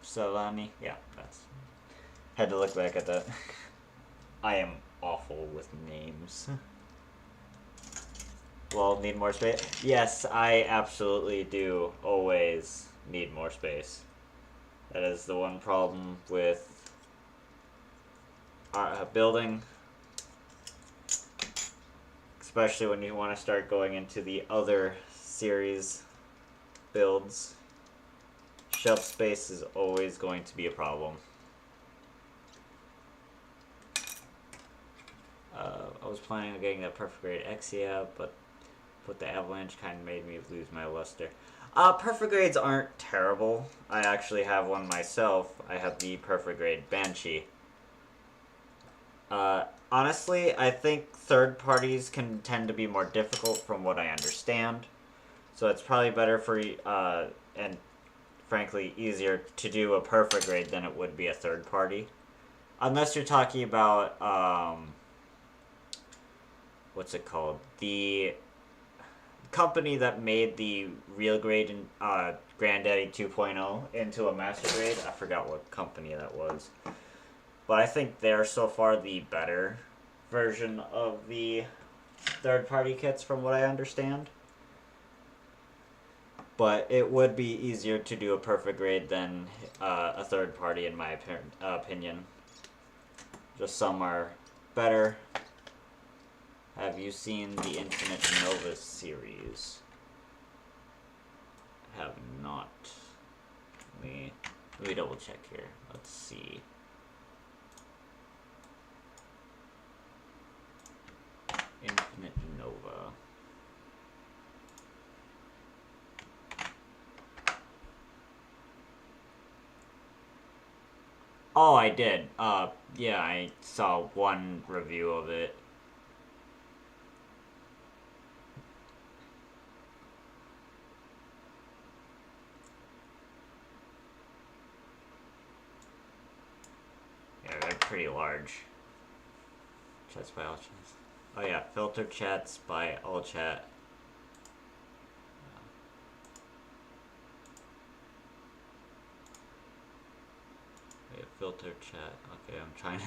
Solani? Yeah, that's... Had to look back at that. I am awful with names. Well, need more space? Yes, I absolutely do always need more space. That is the one problem with building. Especially when you want to start going into the other series builds. Shelf space is always going to be a problem. I was planning on getting that perfect grade Exia, but the avalanche kind of made me lose my luster. Perfect grades aren't terrible. I actually have one myself. I have the perfect grade Banshee. Honestly, I think third parties can tend to be more difficult from what I understand. So it's probably better for, and frankly, easier to do a perfect grade than it would be a third party. Unless you're talking about, what's it called? The company that made the real grade in Granddaddy 2.0 into a master grade. I forgot what company that was. But I think they're so far the better version of the third-party kits from what I understand. But it would be easier to do a perfect grade than a third party in my opinion. Just some are better. Have you seen the Infinite Nova series? Have not. Let me double check here. Let's see. Infinite Nova. Oh, I did. Yeah, I saw one review of it. Yeah, they're pretty large. Chats by all chats. Oh yeah, filter chats by all chat. Wait, filter chat. Okay, I'm trying to...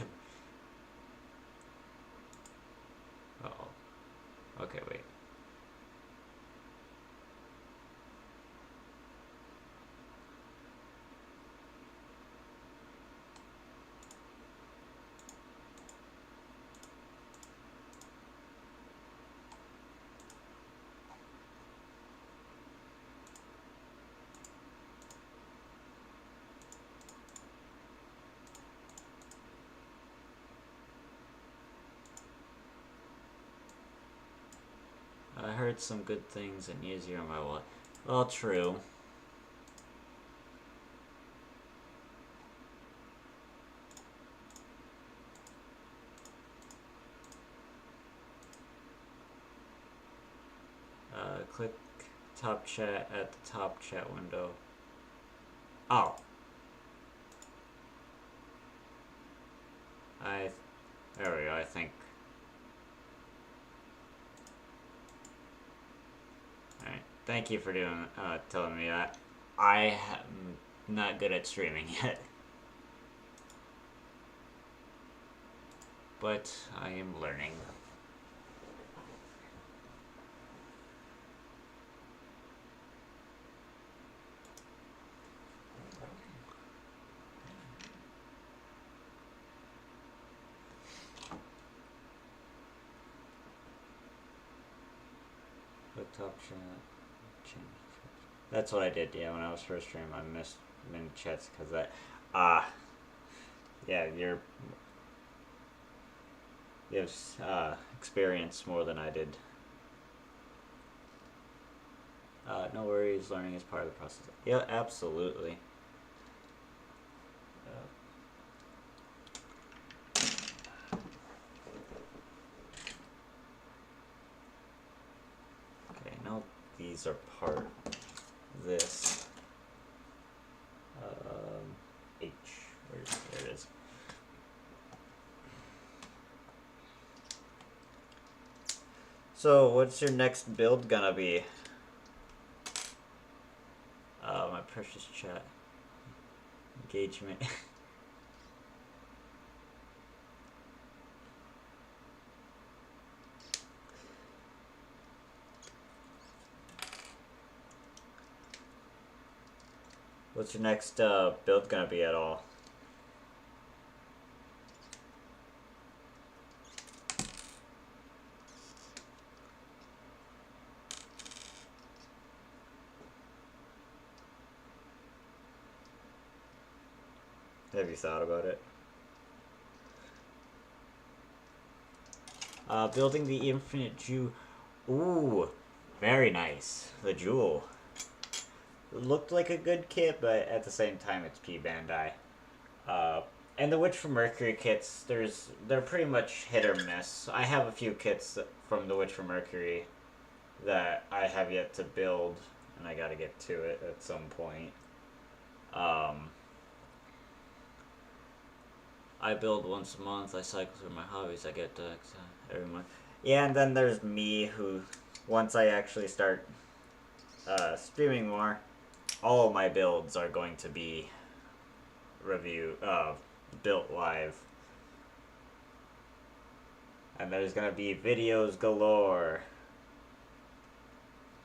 Uh-oh. Okay, wait. I heard some good things and easier on my wallet. Well, true. Click top chat at the top chat window. Oh. There we go, I think. Alright, thank you for telling me that. I am not good at streaming yet. But I am learning. Put top chat. Change. That's what I did, yeah, when I was first streaming. I missed many chats because that. Yeah, you have experience more than I did. No worries, learning is part of the process. Yeah, absolutely. Okay, now these are part of this. H. There it is. So, what's your next build gonna be? My precious chat. Engagement. What's your next build gonna be at all? Have you thought about it? Building the Infinite Jewel. Ooh, very nice. The Jewel. It looked like a good kit, but at the same time, it's P Bandai. And the Witch from Mercury kits, they're pretty much hit or miss. I have a few kits from the Witch from Mercury that I have yet to build, and I gotta get to it at some point. I build once a month. I cycle through my hobbies. I get to every month. Yeah, and then there's me who, once I actually start streaming more, all of my builds are going to be built live. And there's gonna be videos galore.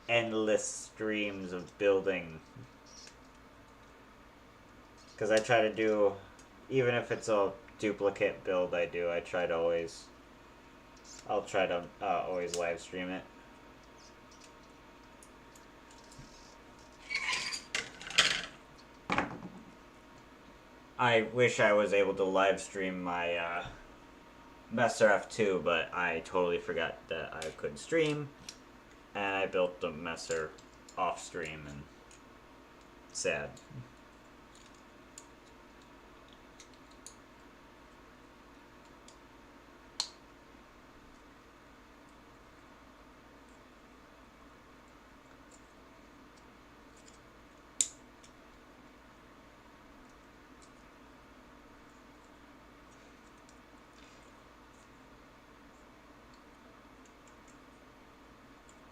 Endless streams of building. Because I try to do, even if it's a duplicate build I try to always, I'll try to always live stream it. I wish I was able to live stream my Messer F2, but I totally forgot that I could stream, and I built the Messer off stream, and sad.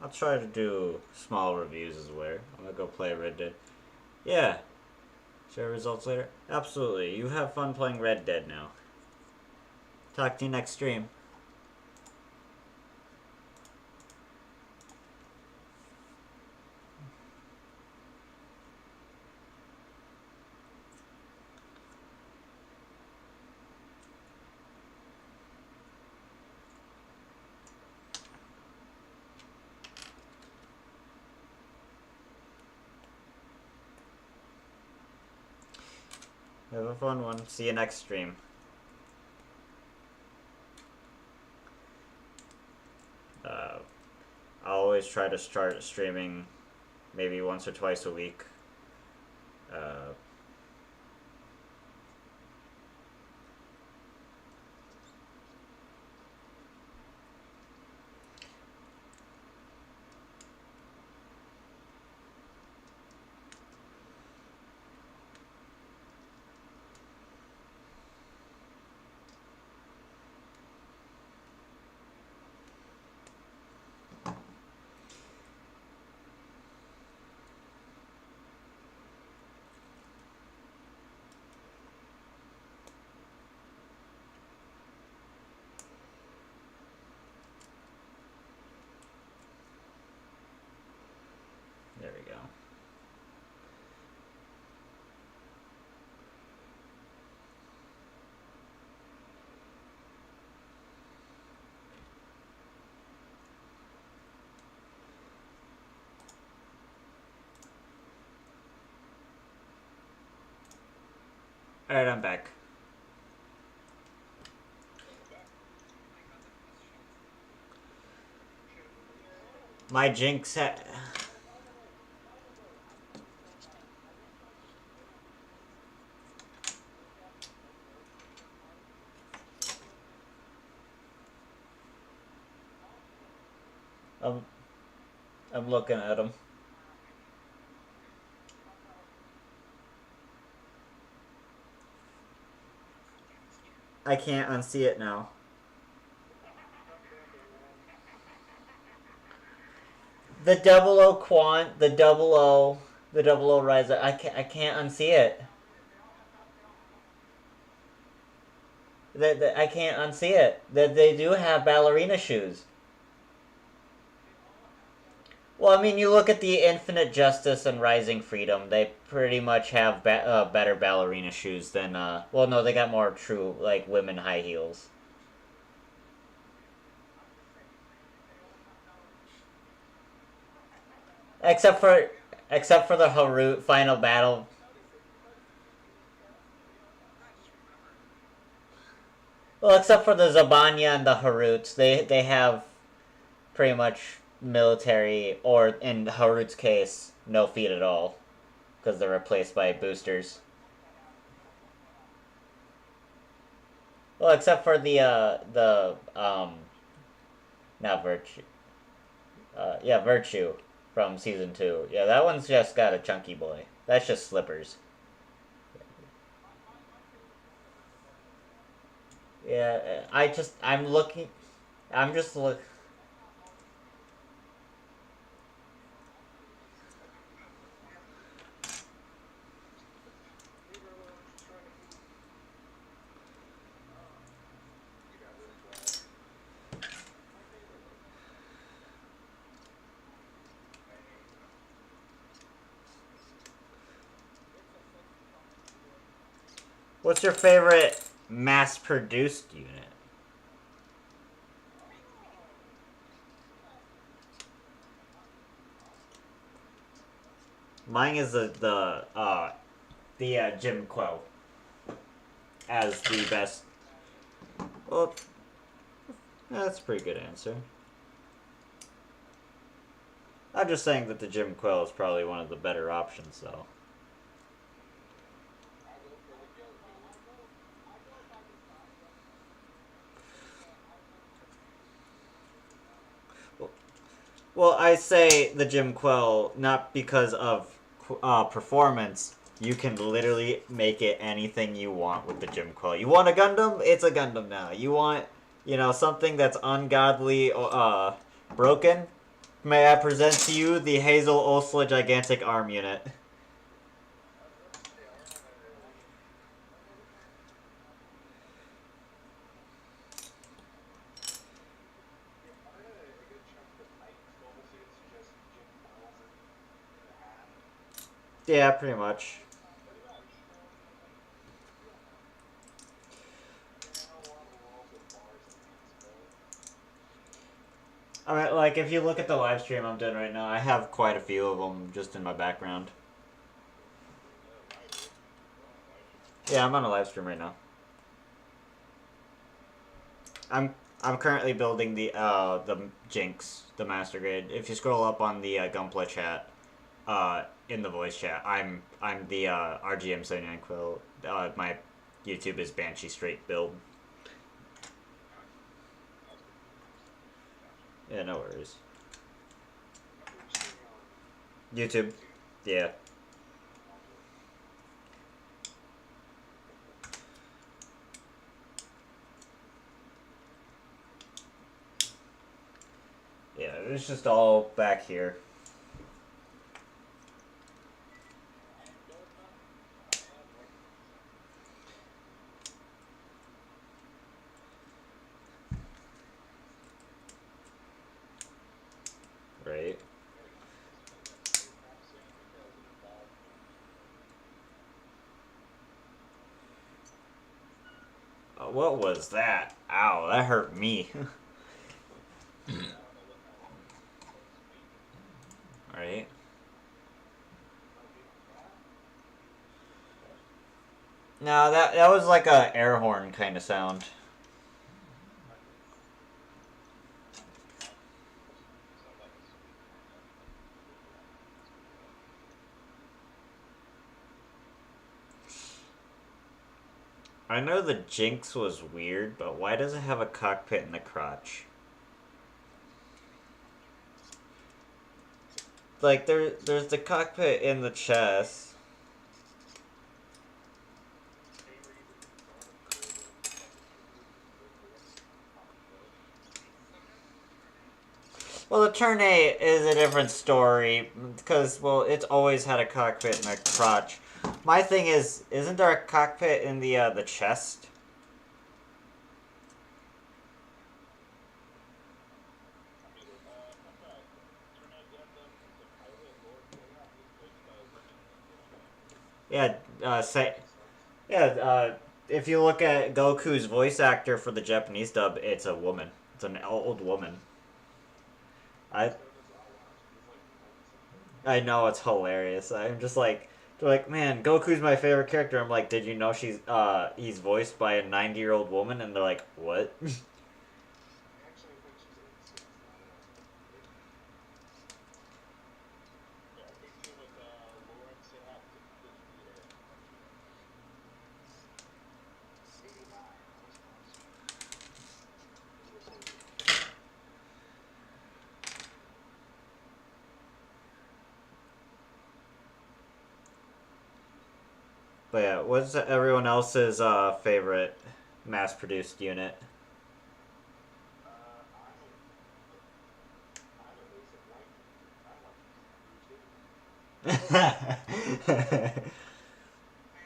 I'll try to do small reviews as well. I'm gonna go play Red Dead. Yeah. Share results later? Absolutely. You have fun playing Red Dead now. Talk to you next stream. Have a fun one. See you next stream. I'll always try to start streaming maybe once or twice a week. Alright, I'm back. My Jinx I'm, I'm looking at him. I can't unsee it now. The double O quant, the double O riser. I can't unsee it. I can't unsee it. That they do have ballerina shoes. Well, I mean, you look at the Infinite Justice and Rising Freedom. They pretty much have better ballerina shoes than. Well, no, they got more true like women high heels. Except for the Harut final battle. Well, except for the Zabanya and the Haruts, they have pretty much military, or in Harut's case, no feet at all, because they're replaced by boosters. Well, except for not Virtue, yeah, Virtue from season 2. Yeah, that one's just got a chunky boy. That's just slippers. Yeah, I'm looking. I'm just look. What's your favorite mass-produced unit? Mine is the Jim Quell as the best. Well, that's a pretty good answer. I'm just saying that the Jim Quell is probably one of the better options, though. Well, I say the Jim Quell not because of performance. You can literally make it anything you want with the Jim Quell. You want a Gundam? It's a Gundam now. You want, something that's ungodly broken? May I present to you the Hazel Osla Gigantic Arm Unit? Yeah, pretty much. Alright, like, if you look at the live stream I'm doing right now, I have quite a few of them just in my background. Yeah, I'm on a live stream right now. I'm currently building the Jinx, the Master Grade. If you scroll up on the Gunpla chat, in the voice chat, I'm the RGM79 Quill. My YouTube is Banshee Straight Build. Yeah, no worries. YouTube, yeah. Yeah, it's just all back here. Right. What was that? Ow, that hurt me. Right. No, that was like a air horn kind of sound. I know the Jinx was weird, but why does it have a cockpit in the crotch? Like there's the cockpit in the chest. Well, the Turn 8 is a different story because well, it's always had a cockpit in the crotch. My thing is, isn't there a cockpit in the chest? Yeah, say yeah. If you look at Goku's voice actor for the Japanese dub, it's a woman. It's an old woman. I I know it's hilarious. I'm just like they're like, man, Goku's my favorite character. I'm like, did you know he's voiced by a 90-year-old woman? And they're like, what? But yeah, what's everyone else's favorite mass-produced unit? I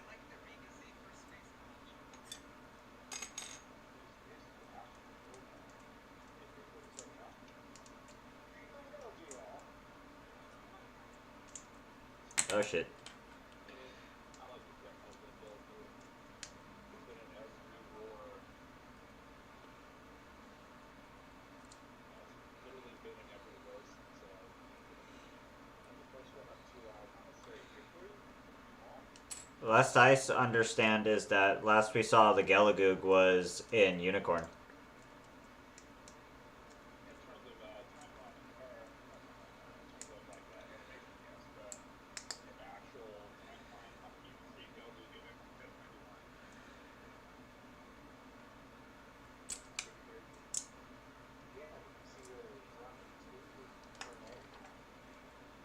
like the Riga Safer Space Collection. Oh shit. Last I understand is that last we saw the Galagoog was in Unicorn.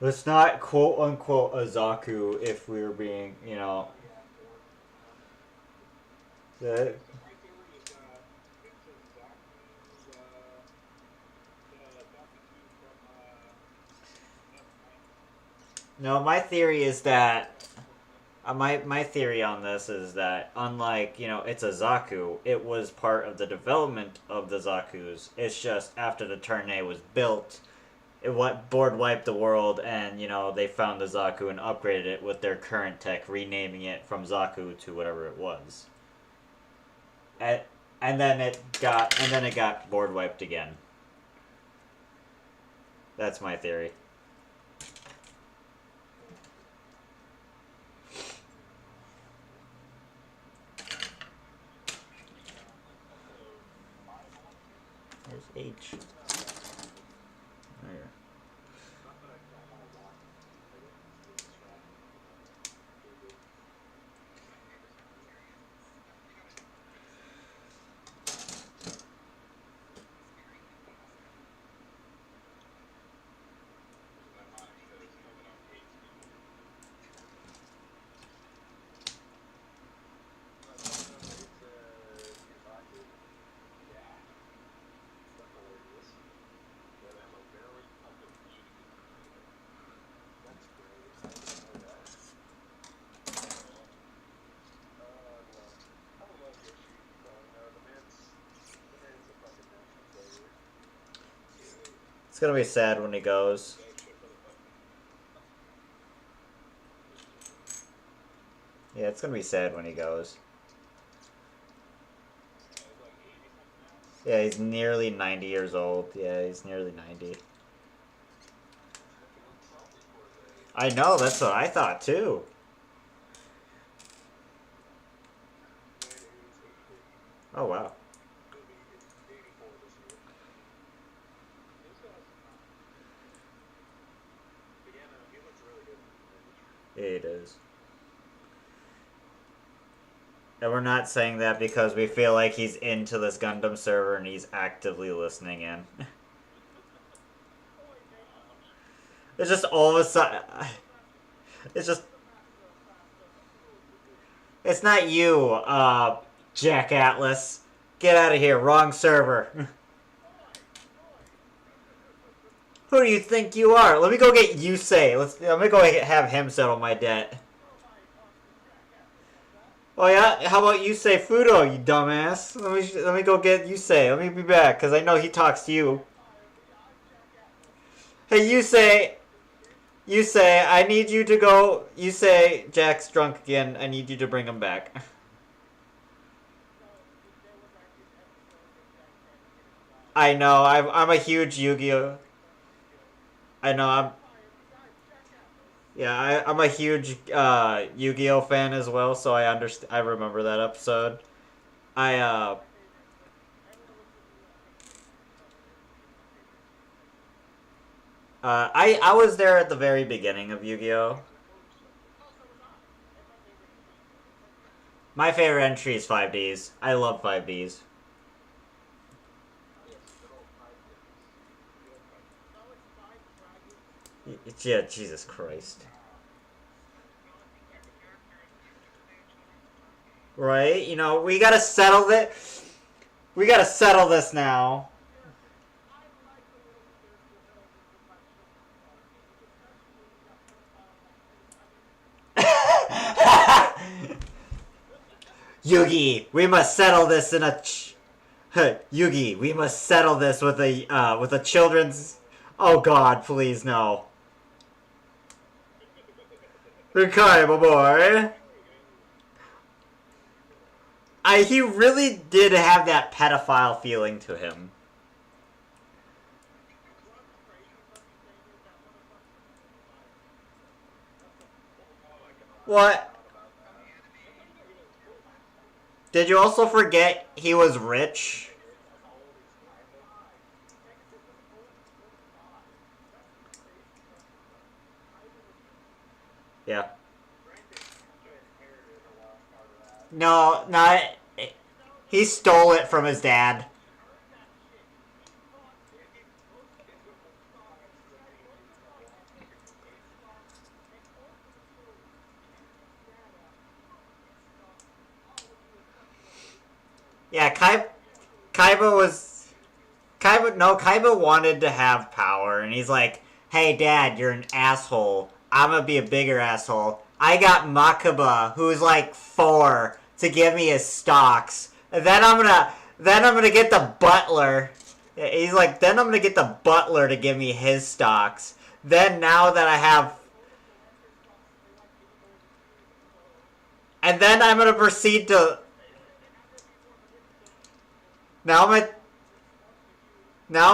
It's not quote unquote a Zaku if we were being, you know. The, no, my theory is that my theory on this is that unlike it's a Zaku, it was part of the development of the Zaku's. It's just after the Turn A was built, it board wiped the world, and they found the Zaku and upgraded it with their current tech, renaming it from Zaku to whatever it was. And, and then it got board wiped again. That's my theory. Where's H? There. It's gonna be sad when he goes. Yeah, it's gonna be sad when he goes. Yeah, he's nearly 90 years old. Yeah, he's nearly 90. I know, that's what I thought too. Oh wow. He'll be 84 this year. He still has some time. But yeah, no, he looks really good in the image. Yeah, it is. And we're not saying that because we feel like he's into this Gundam server and he's actively listening in. It's just all of a sudden. It's just. It's not you, Jack Atlas. Get out of here. Wrong server. Who do you think you are? Let me go get Yusei. Let me go have him settle my debt. Oh yeah? How about Yusei Fudo, you dumbass? Let me go get Yusei. Let me be back, because I know he talks to you. Hey, Yusei, I need you to go. Yusei, Jack's drunk again. I need you to bring him back. I know. I'm a huge Yu-Gi-Oh. I know. I'm a huge Yu-Gi-Oh fan as well, so I understand. I remember that episode. I I was there at the very beginning of Yu-Gi-Oh. My favorite entry is 5Ds. I love 5Ds. Yeah, Jesus Christ. Right? You know, we gotta settle this. We gotta settle this now. Yugi, we must settle this in a. Yugi, we must settle this with a children's. Oh God, please no. Okay, my boy. He really did have that pedophile feeling to him. What? Did you also forget he was rich? Yeah. No, not. He stole it from his dad. Yeah, Kaiba was. Kaiba wanted to have power, and he's like, hey, Dad, you're an asshole. I'm gonna be a bigger asshole. I got Makaba, who's like 4, to give me his stocks. And then I'm gonna get the butler. He's like, then I'm gonna get the butler to give me his stocks. Then now that I have. And then I'm gonna proceed to. Now I'm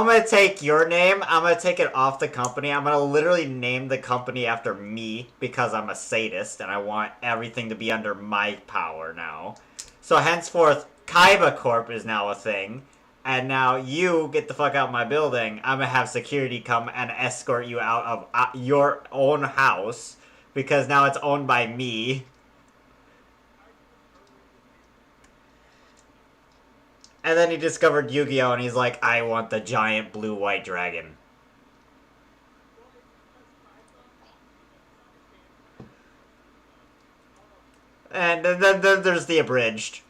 gonna take your name. I'm gonna take it off the company. I'm gonna literally name the company after me because I'm a sadist and I want everything to be under my power now. So henceforth, Kaiba Corp is now a thing. And now you get the fuck out of my building. I'm gonna have security come and escort you out of your own house because now it's owned by me. And then he discovered Yu-Gi-Oh! And he's like, I want the giant blue-white dragon. And then there's the abridged.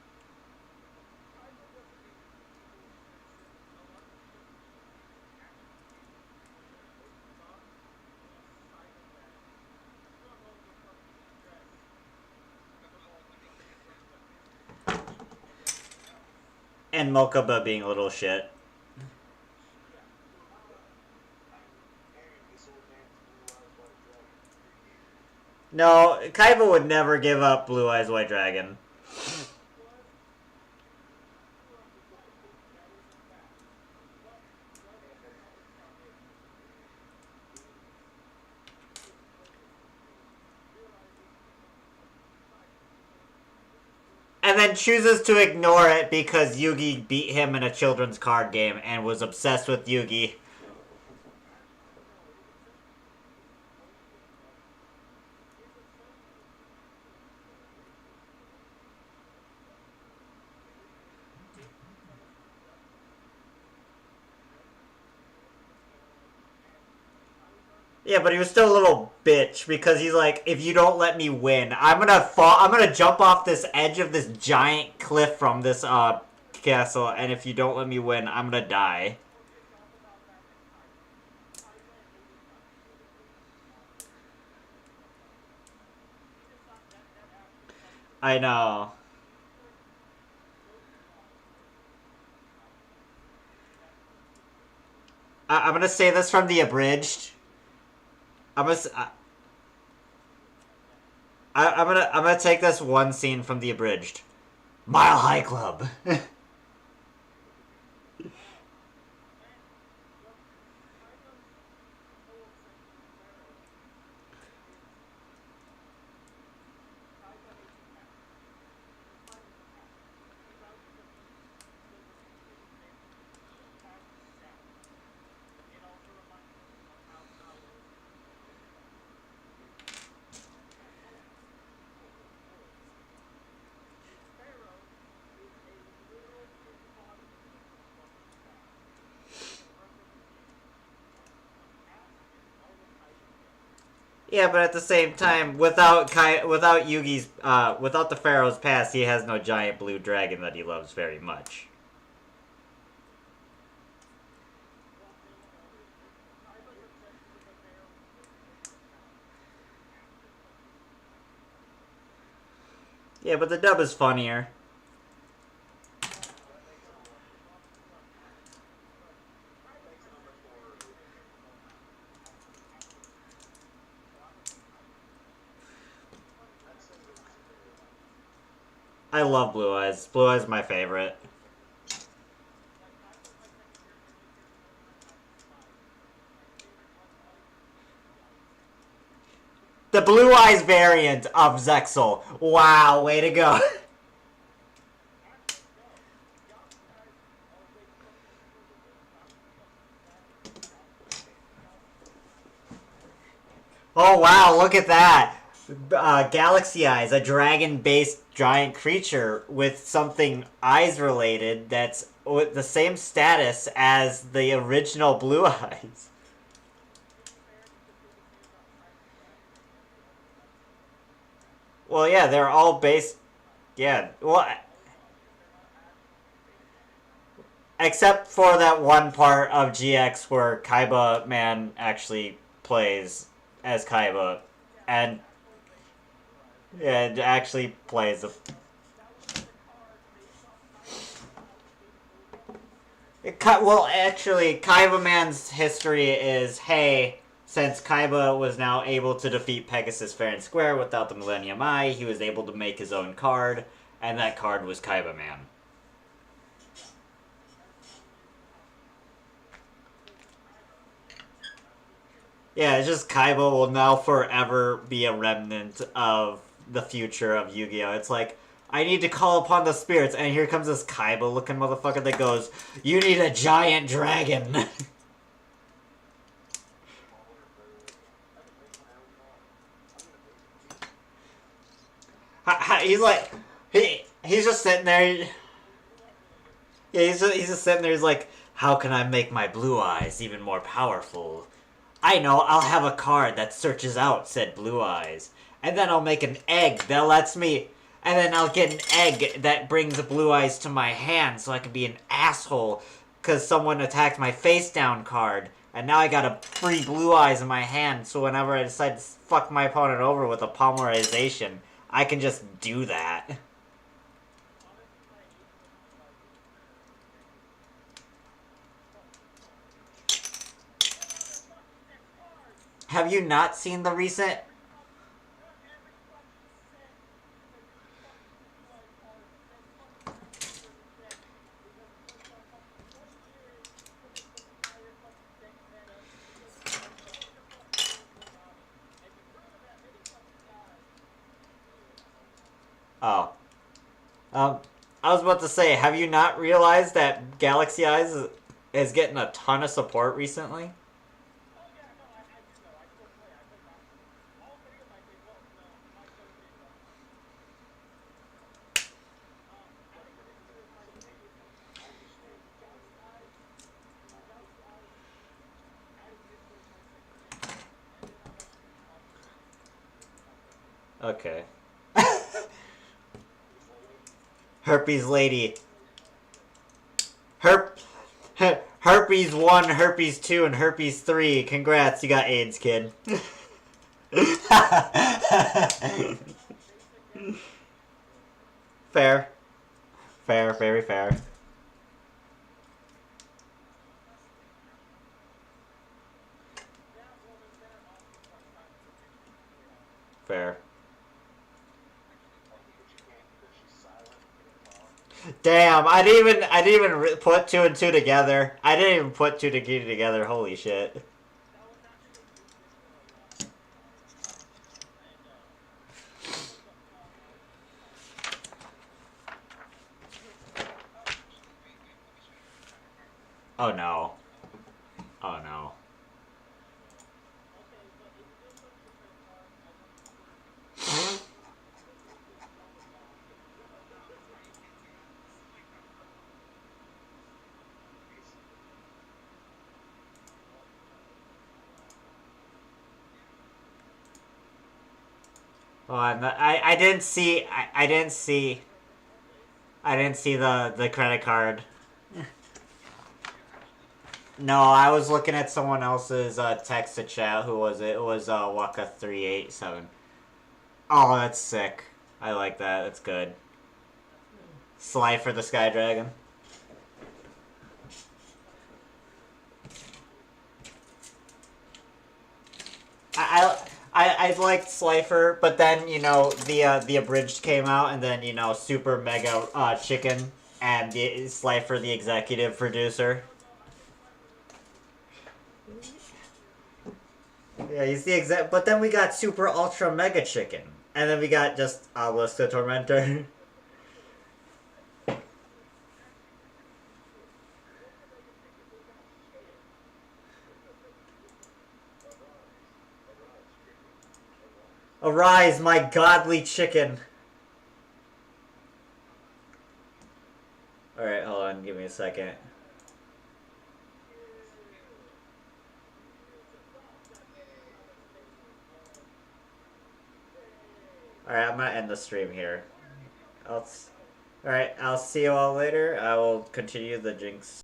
And Mokuba being a little shit. No, Kaiba would never give up Blue Eyes White Dragon. And and then chooses to ignore it because Yugi beat him in a children's card game and was obsessed with Yugi. Yeah, but he was still a little bitch because he's like, if you don't let me win, I'm gonna fall. I'm gonna jump off this edge of this giant cliff from this castle, and if you don't let me win, I'm gonna die. I know. I'm gonna say this from the abridged. I'm gonna. I'm gonna take this one scene from the abridged. Mile High Club. Yeah, but at the same time, without Yugi's, without the Pharaoh's past, he has no giant blue dragon that he loves very much. Yeah, but the dub is funnier. I love Blue Eyes. Blue Eyes is my favorite. The Blue Eyes variant of Zexal. Wow, way to go. Oh wow, look at that. Galaxy Eyes, a dragon-based giant creature with something eyes related that's with the same status as the original Blue Eyes. Well, yeah, they're all based. Yeah, well, except for that one part of GX where Kaiba Man actually plays as Kaiba, and yeah, it actually plays. Well, actually, Kaiba Man's history is, hey, since Kaiba was now able to defeat Pegasus fair and square without the Millennium Eye, he was able to make his own card, and that card was Kaiba Man. Yeah, it's just Kaiba will now forever be a remnant of the future of Yu-Gi-Oh! It's like, I need to call upon the spirits, and here comes this Kaiba-looking motherfucker that goes, you need a giant dragon! He's like, he's just sitting there. Yeah, he's just sitting there. He's like, how can I make my blue eyes even more powerful? I know, I'll have a card that searches out said blue eyes, and then I'll make an egg that lets me, and then I'll get an egg that brings the blue eyes to my hand, so I can be an asshole because someone attacked my face down card. And now I got a free blue eyes in my hand, so whenever I decide to fuck my opponent over with a polymerization, I can just do that. Have you not seen the recent? Oh. I was about to say, have you not realized that Galaxy Eyes is getting a ton of support recently? Oh yeah, no, I do know. I still play. I play Master Chief. All three of my games. Well, no, my seven games are. I think the difference is my game. I understand Galaxy Eyes. Galaxy Eyes has its first and second game, and then I'm actually Ultra Mega is my third game. Okay. This little lady. Herpes lady. Herp. Herpes 1, Herpes 2, and Herpes 3. Congrats, you got AIDS, kid. Basic and Fair. Fair, very fair. yeah, well then they're asking for a sign certification to play on. Fair. But you can't because she's silent and can't talk. Damn, I didn't even put two and two together. I didn't even put two together. Holy shit. That was actually a good game for a while. And it was a fun Oh no. Oh no. Okay, but if you did show me your credit card, I want you to put it in the number box. Oh, I didn't see I didn't see I didn't see the credit card. No, I was looking at someone else's text to chat. Who was it? It was Waka387. Oh, that's sick. I like that. That's good. Sly for the Sky Dragon. I liked Slifer, but then the abridged came out, and then Super Mega Chicken and the Slifer, the executive producer. Yeah, he's the exact. But then we got Super Ultra Mega Chicken, and then we got just Obelisk Tormentor. Arise, my godly chicken. Alright, hold on, give me a second. Alright, I'm gonna end the stream here. Alright, I'll see you all later. I will continue the Jinx